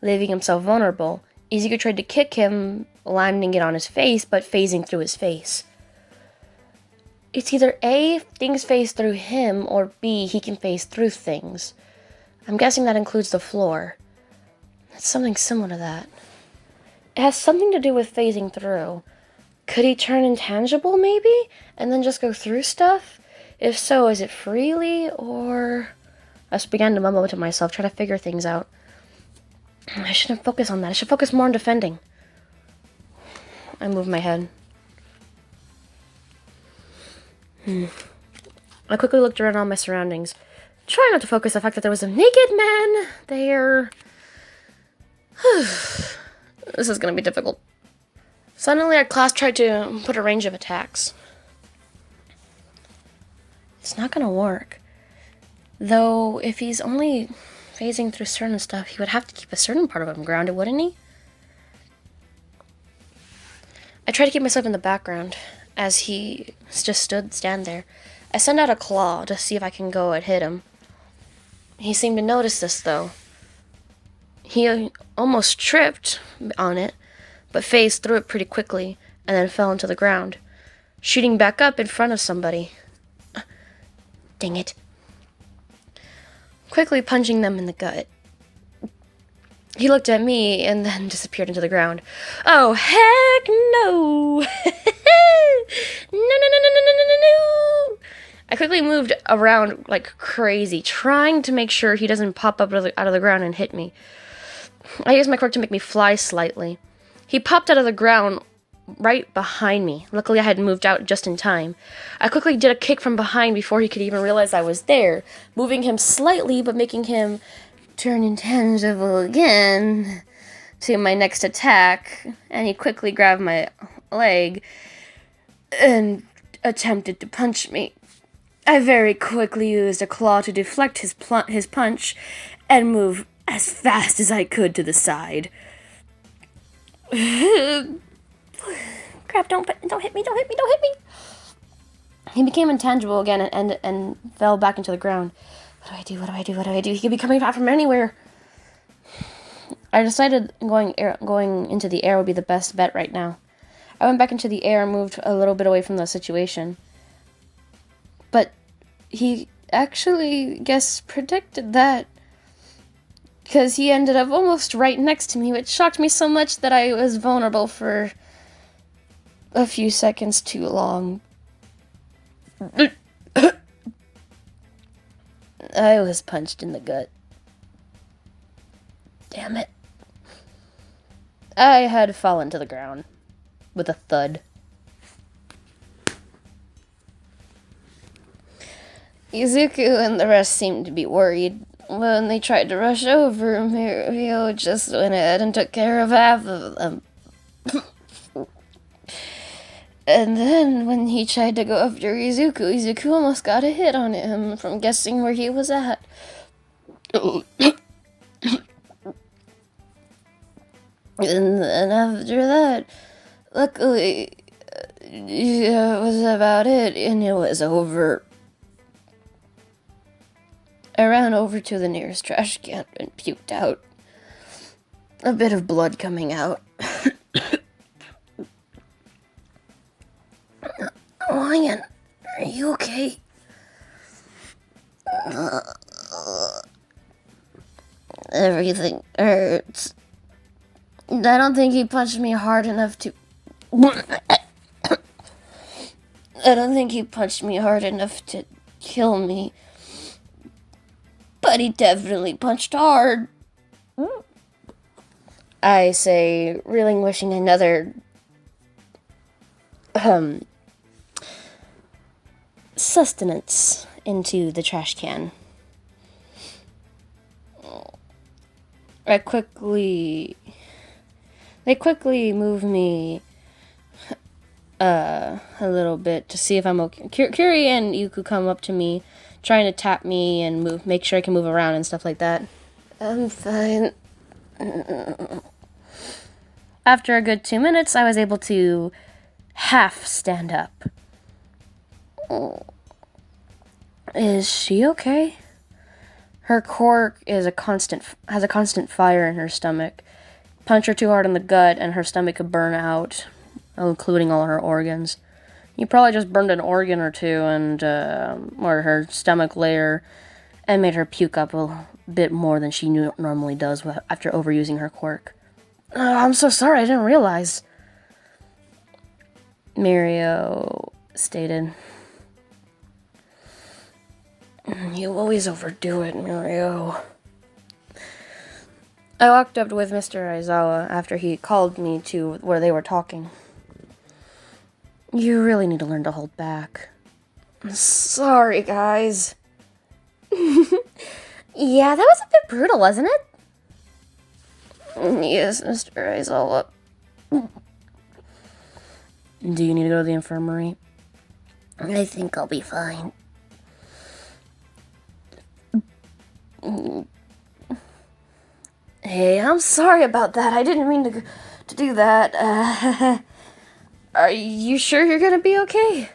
leaving himself vulnerable. Izuku tried to kick him, landing it on his face, but phasing through his face. It's either A, things phase through him, or B, he can phase through things. I'm guessing that includes the floor. It's something similar to that. It has something to do with phasing through. Could he turn intangible, maybe? And then just go through stuff? If so, is it freely, or... I just began to mumble to myself, trying to figure things out. I shouldn't focus on that. I should focus more on defending. I moved my head. I quickly looked around all my surroundings, trying not to focus on the fact that there was a naked man there. This is going to be difficult. Suddenly, our class tried to put a range of attacks. It's not gonna work. Though, if he's only phasing through certain stuff, he would have to keep a certain part of him grounded, wouldn't he? I try to keep myself in the background as he just stand there. I send out a claw to see if I can go and hit him. He seemed to notice this, though. He almost tripped on it, but phased through it pretty quickly and then fell into the ground, shooting back up in front of somebody. Dang it. Quickly punching them in the gut. He looked at me and then disappeared into the ground. Oh, heck no! No. I quickly moved around like crazy, trying to make sure he doesn't pop up out of the ground and hit me. I used my quirk to make me fly slightly. He popped out of the ground right behind me. Luckily, I had moved out just in time. I quickly did a kick from behind before he could even realize I was there, moving him slightly but making him turn intangible again to my next attack, and he quickly grabbed my leg and attempted to punch me. I very quickly used a claw to deflect his punch and move as fast as I could to the side. Crap, don't hit me. He became intangible again and fell back into the ground. What do I do? He could be coming back from anywhere. I decided going into the air would be the best bet right now. I went back into the air and moved a little bit away from the situation. But he actually, predicted that. Because he ended up almost right next to me, which shocked me so much that I was vulnerable for a few seconds too long. I was punched in the gut. Damn it. I had fallen to the ground with a thud. Izuku and the rest seemed to be worried. When they tried to rush over, Mario just went ahead and took care of half of them. And then, when he tried to go after Izuku almost got a hit on him from guessing where he was at. And then after that, luckily, that was about it, and it was over. I ran over to the nearest trash can and puked out. A bit of blood coming out. Lion, are you okay? Everything hurts. I don't think he punched me hard enough to... kill me. But he definitely punched hard. I say, relinquishing another sustenance into the trash can. They quickly move me a little bit to see if I'm okay. Kuri and Yuku come up to me, trying to tap me and make sure I can move around and stuff like that. I'm fine. After a good 2 minutes, I was able to half stand up. Is she okay? Her quirk has a constant fire in her stomach. Punch her too hard in the gut and her stomach could burn out, including all her organs. You probably just burned an organ or two or her stomach layer and made her puke up a bit more than she normally does after overusing her quirk. I'm so sorry, I didn't realize. Mirio stated. You always overdo it, Mirio. I walked up with Mr. Aizawa after he called me to where they were talking. You really need to learn to hold back. Sorry, guys. Yeah, that was a bit brutal, wasn't it? Yes, Mr. Aizawa. Do you need to go to the infirmary? I think I'll be fine. Hey, I'm sorry about that. I didn't mean to do that. Are you sure you're gonna be okay?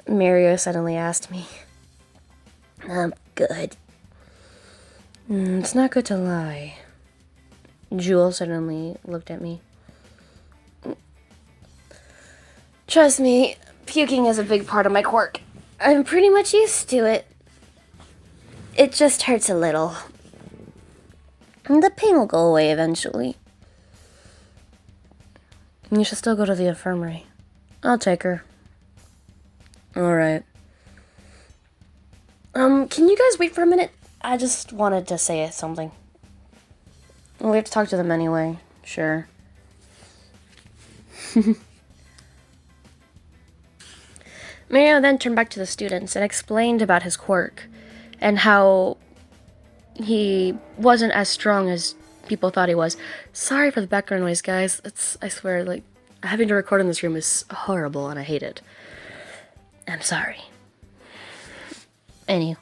Mario suddenly asked me. I'm good. It's not good to lie. Jewel suddenly looked at me. Trust me, puking is a big part of my quirk. I'm pretty much used to it. It just hurts a little. The pain will go away eventually. You should still go to the infirmary. I'll take her. Alright. Can you guys wait for a minute? I just wanted to say something. Well, we have to talk to them anyway. Sure. Mario then turned back to the students and explained about his quirk and how he wasn't as strong as people thought he was. Sorry for the background noise, guys. I swear, like, having to record in this room is horrible and I hate it. I'm sorry. Anyway.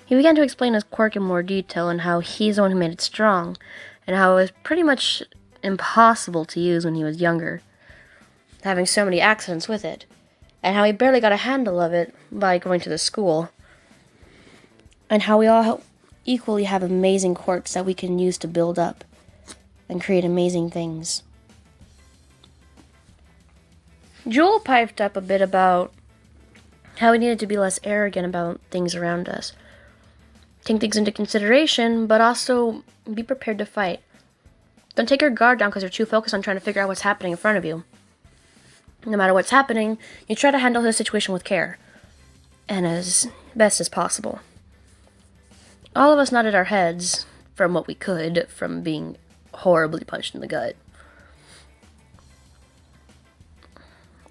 He began to explain his quirk in more detail and how he's the one who made it strong, and how it was pretty much impossible to use when he was younger, having so many accidents with it, and how he barely got a handle of it by going to the school, and how we all equally have amazing quirks that we can use to build up and create amazing things. Jewel piped up a bit about how we needed to be less arrogant about things around us. Take things into consideration, but also be prepared to fight. Don't take your guard down because you're too focused on trying to figure out what's happening in front of you. No matter what's happening, you try to handle the situation with care, and as best as possible. All of us nodded our heads, from what we could, from being horribly punched in the gut.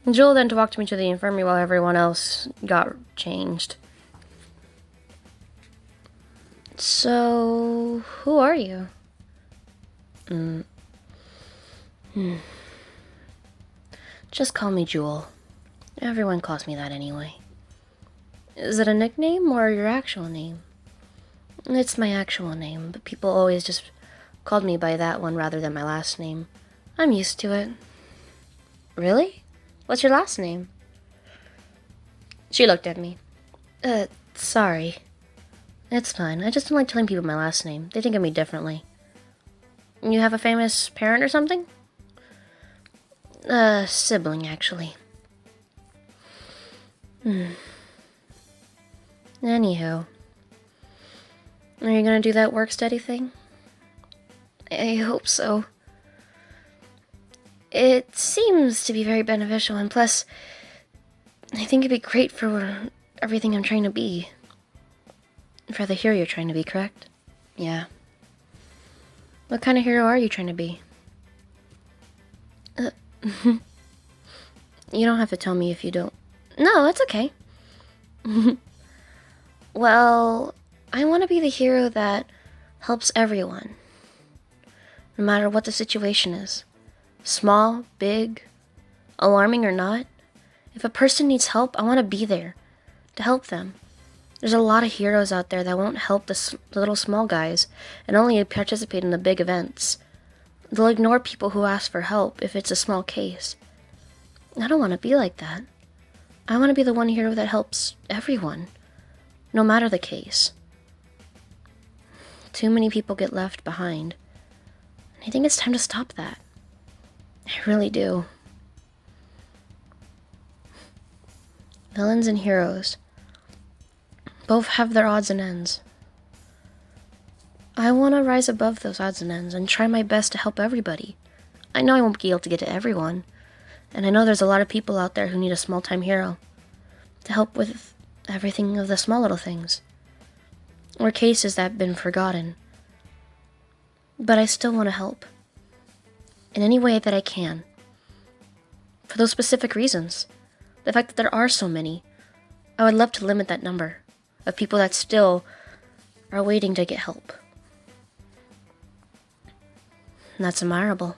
Joel then walked me to the infirmary while everyone else got changed. So, who are you? Just call me Jewel. Everyone calls me that anyway. Is it a nickname or your actual name? It's my actual name, but people always just called me by that one rather than my last name. I'm used to it. Really? What's your last name? She looked at me. Sorry. It's fine. I just don't like telling people my last name. They think of me differently. You have a famous parent or something? Sibling, actually. Anywho. Are you gonna do that work study thing? I hope so. It seems to be very beneficial, and plus, I think it'd be great for everything I'm trying to be. For the hero you're trying to be, correct? Yeah. What kind of hero are you trying to be? You don't have to tell me if you don't. No, it's okay. Well, I want to be the hero that helps everyone. No matter what the situation is. Small, big, alarming or not. If a person needs help, I want to be there to help them. There's a lot of heroes out there that won't help the little small guys and only participate in the big events. They'll ignore people who ask for help if it's a small case. I don't want to be like that. I want to be the one hero that helps everyone, no matter the case. Too many people get left behind. I think it's time to stop that. I really do. Villains and heroes both have their odds and ends. I want to rise above those odds and ends and try my best to help everybody. I know I won't be able to get to everyone, and I know there's a lot of people out there who need a small-time hero to help with everything of the small little things, or cases that have been forgotten. But I still want to help, in any way that I can, for those specific reasons. The fact that there are so many, I would love to limit that number of people that still are waiting to get help. And that's admirable.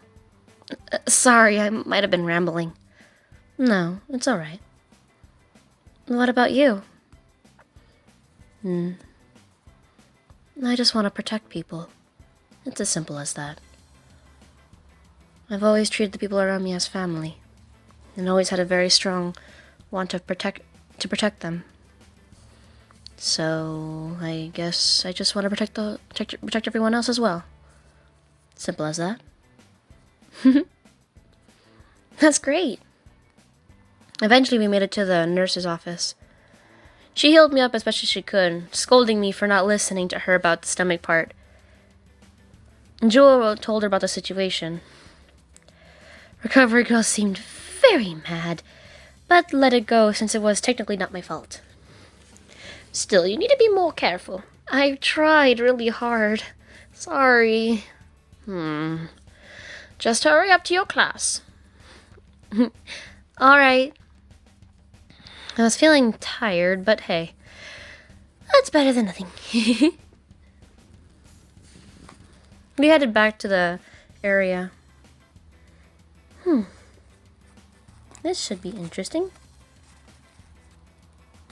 Sorry, I might have been rambling. No, it's alright. What about you? I just want to protect people. It's as simple as that. I've always treated the people around me as family, and always had a very strong want to protect them. So I guess I just want to protect everyone else as well. Simple as that. That's great. Eventually we made it to the nurse's office. She healed me up as best as she could, scolding me for not listening to her about the stomach part. Jewel told her about the situation. Recovery girl seemed very mad, but let it go since it was technically not my fault. Still, you need to be more careful. I've tried really hard. Sorry. Just hurry up to your class. Alright. I was feeling tired, but hey, that's better than nothing. We headed back to the area. This should be interesting.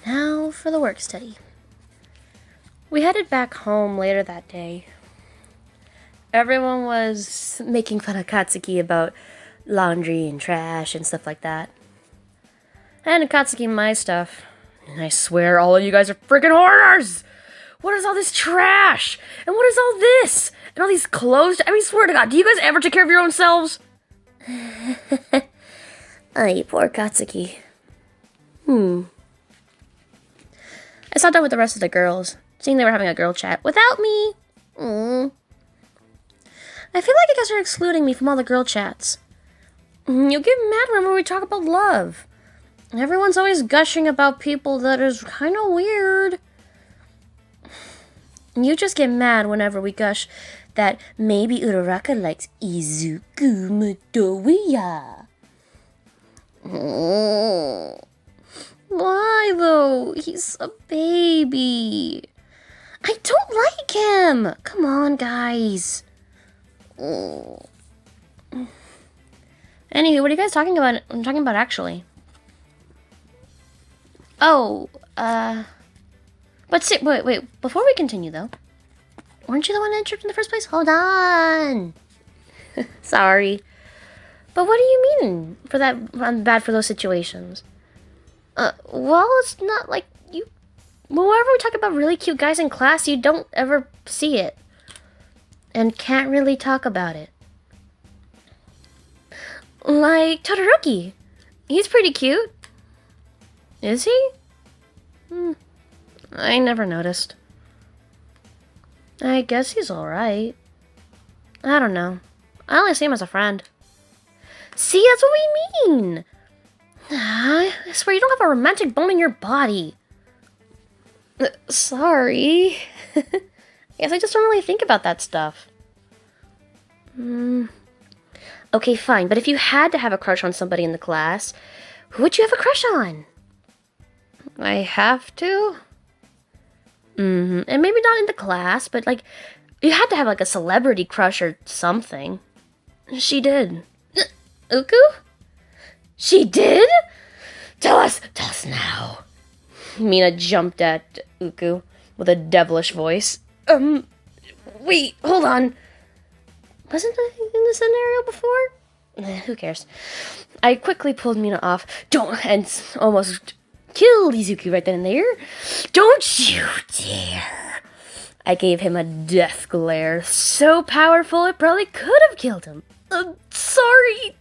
Now for the work study. We headed back home later that day. Everyone was making fun of Katsuki about laundry and trash and stuff like that. And Katsuki my stuff. And I swear all of you guys are freaking hoarders! What is all this trash? And what is all this? And all these clothes? I mean, swear to God, do you guys ever take care of your own selves? Ay, poor Katsuki. I sat down with the rest of the girls, seeing they were having a girl chat without me. I feel like you guys are excluding me from all the girl chats. You get mad whenever we talk about love. Everyone's always gushing about people that is kind of weird. You just get mad whenever we gush that maybe Uraraka likes Izuku Midoriya. Why though? He's a baby. I don't like him. Come on, guys. Anywho, what are you guys talking about? I'm talking about actually. Oh, but wait, before we continue though, weren't you the one that entered in the first place? Hold on. Sorry. But what do you mean for that I'm bad for those situations? Well, it's not like you, whenever we talk about really cute guys in class, you don't ever see it. And can't really talk about it. Like Todoroki. He's pretty cute. Is he? I never noticed. I guess he's alright. I don't know. I only see him as a friend. See, that's what we mean! I swear you don't have a romantic bone in your body. Sorry. I guess I just don't really think about that stuff. Okay, fine, but if you had to have a crush on somebody in the class, who would you have a crush on? I have to? And maybe not in the class, but like, you had to have like a celebrity crush or something. She did. Uku? She did? Tell us now. Mina jumped at Uku with a devilish voice. Wait, hold on. Wasn't I in this scenario before? Who cares? I quickly pulled Mina off. And almost killed Izuku right then and there. Don't you dare. I gave him a death glare so powerful it probably could have killed him. Sorry.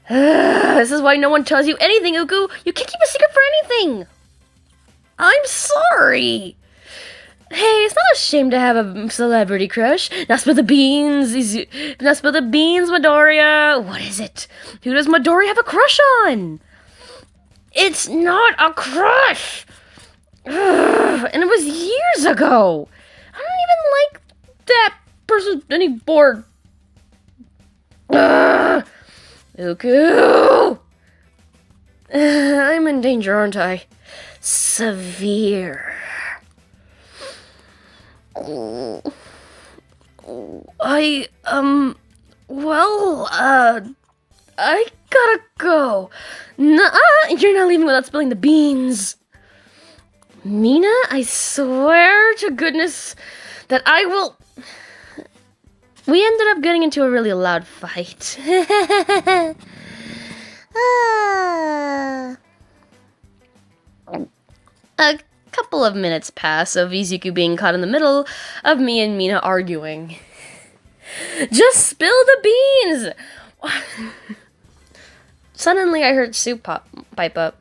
This is why no one tells you anything, Uku. You can't keep a secret for anything. I'm sorry. Hey, it's not a shame to have a celebrity crush. Not spill the beans. Not spill the beans, Midoriya. What is it? Who does Midoriya have a crush on? It's not a crush. And it was years ago. I don't even like that person anymore. Uku! I'm in danger, aren't I? Severe. Well, I gotta go. Nuh-uh, you're not leaving without spilling the beans. Mina, I swear to goodness that I will... We ended up getting into a really loud fight. A couple of minutes pass of Izuku being caught in the middle of me and Mina arguing. Just spill the beans! Suddenly I heard Soup pipe up.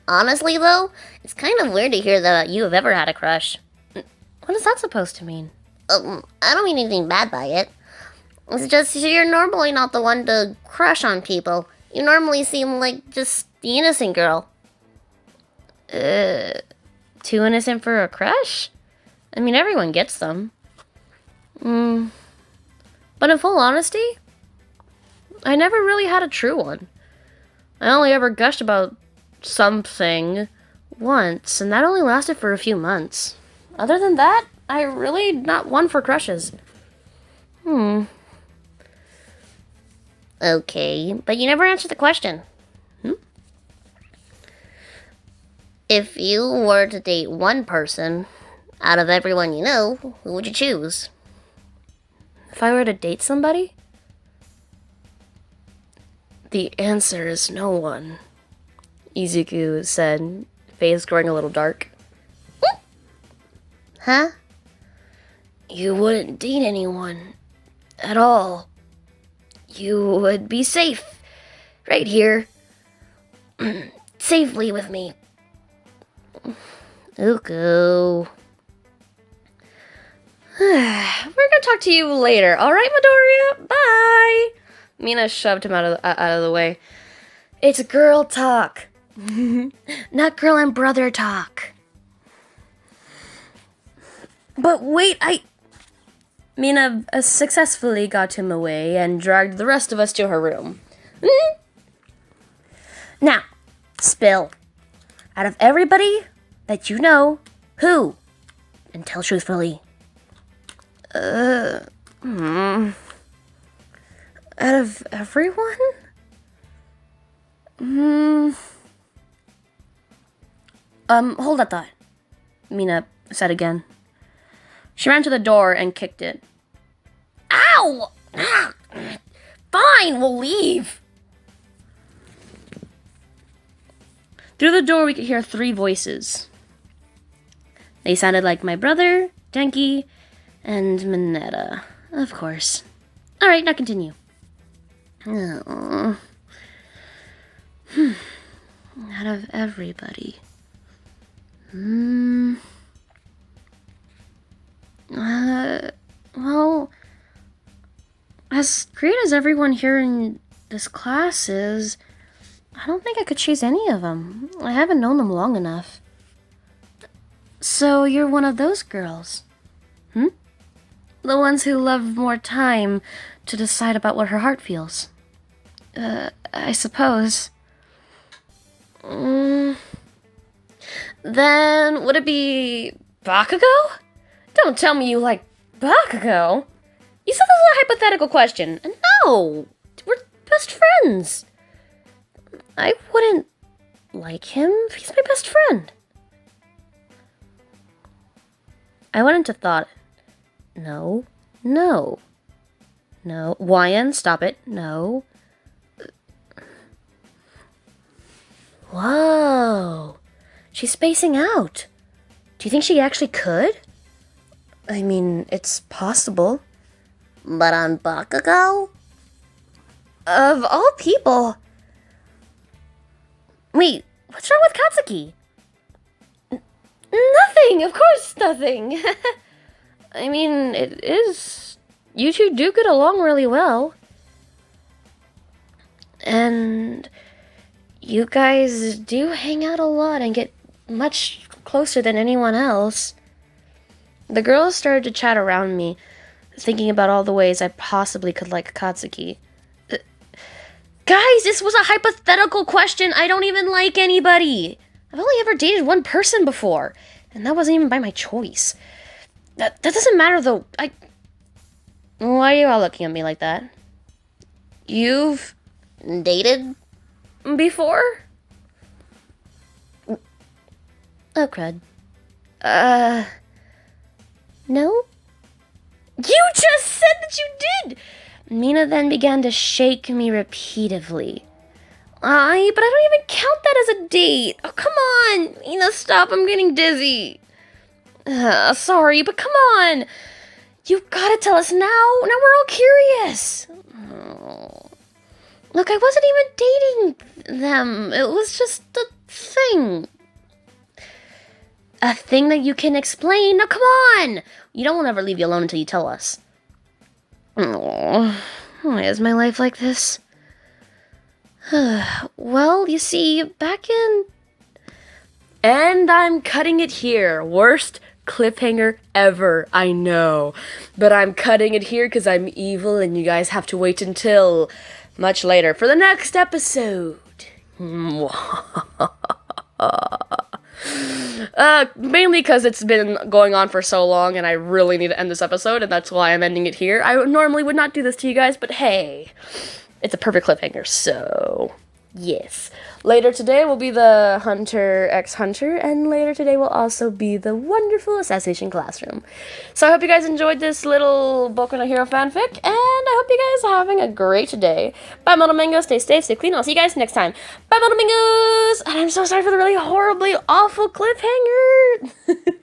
Honestly, though, it's kind of weird to hear that you have ever had a crush. What is that supposed to mean? I don't mean anything bad by it. It's just you're normally not the one to crush on people. You normally seem like just the innocent girl. Too innocent for a crush? I mean, everyone gets them. But in full honesty, I never really had a true one. I only ever gushed about something once, and that only lasted for a few months. Other than that, I really not one for crushes. Okay, but you never answered the question. If you were to date one person out of everyone you know, who would you choose? If I were to date somebody? The answer is no one, Izuku said, face growing a little dark. Huh? You wouldn't date anyone at all. You would be safe right here, safely with me. Uku. We're gonna talk to you later, alright, Midoriya? Bye! Mina shoved him out of the way. It's girl talk. Not girl and brother talk. But wait, Mina successfully got him away and dragged the rest of us to her room. Now, spill. Out of everybody that you know, who? And tell truthfully. Out of everyone? Hold that thought, Mina said again. She ran to the door and kicked it. Ow! Fine, we'll leave. Through the door, we could hear 3 voices. They sounded like my brother, Denki, and Mineta, of course. All right, now continue. Oh. Out of everybody. Well, as great as everyone here in this class is, I don't think I could choose any of them. I haven't known them long enough. So you're one of those girls? The ones who love more time to decide about what her heart feels. I suppose. Then would it be Bakugo? Don't tell me you like Bakugo. You said this was a hypothetical question. No! We're best friends. I wouldn't like him if he's my best friend. I went into thought. No. Wyan, stop it. No. Whoa. She's spacing out. Do you think she actually could? I mean, it's possible. But on Bakugo? Of all people. Wait, what's wrong with Katsuki? Nothing, of course nothing. I mean, it is... You two do get along really well. And you guys do hang out a lot and get much closer than anyone else. The girls started to chat around me, thinking about all the ways I possibly could like Katsuki. Guys, this was a hypothetical question. I don't even like anybody. I've only ever dated one person before, and that wasn't even by my choice. That doesn't matter, though. Why are you all looking at me like that? You've Dated? before? Oh, crud. No? You just said that you did! Mina then began to shake me repeatedly. But I don't even count that as a date. Oh, come on. Mina, stop. I'm getting dizzy. Sorry, but come on. You've got to tell us now. Now we're all curious. Oh. Look, I wasn't even dating them. It was just a thing. A thing that you can explain? Now, come on. You don't want to ever leave you alone until you tell us. Oh, why is my life like this? Well, you see, back in... And I'm cutting it here. Worst cliffhanger ever, I know. But I'm cutting it here because I'm evil and you guys have to wait until much later for the next episode. Mainly because it's been going on for so long and I really need to end this episode, and that's why I'm ending it here. I normally would not do this to you guys, but hey, it's a perfect cliffhanger, so yes. Later today will be the Hunter x Hunter, and later today will also be the wonderful Assassination Classroom. So I hope you guys enjoyed this little Boku no Hero fanfic, and I hope you guys are having a great day. Bye, Model Mango. Stay safe, stay clean. I'll see you guys next time. Bye, Model Mangoes! And I'm so sorry for the really horribly awful cliffhanger.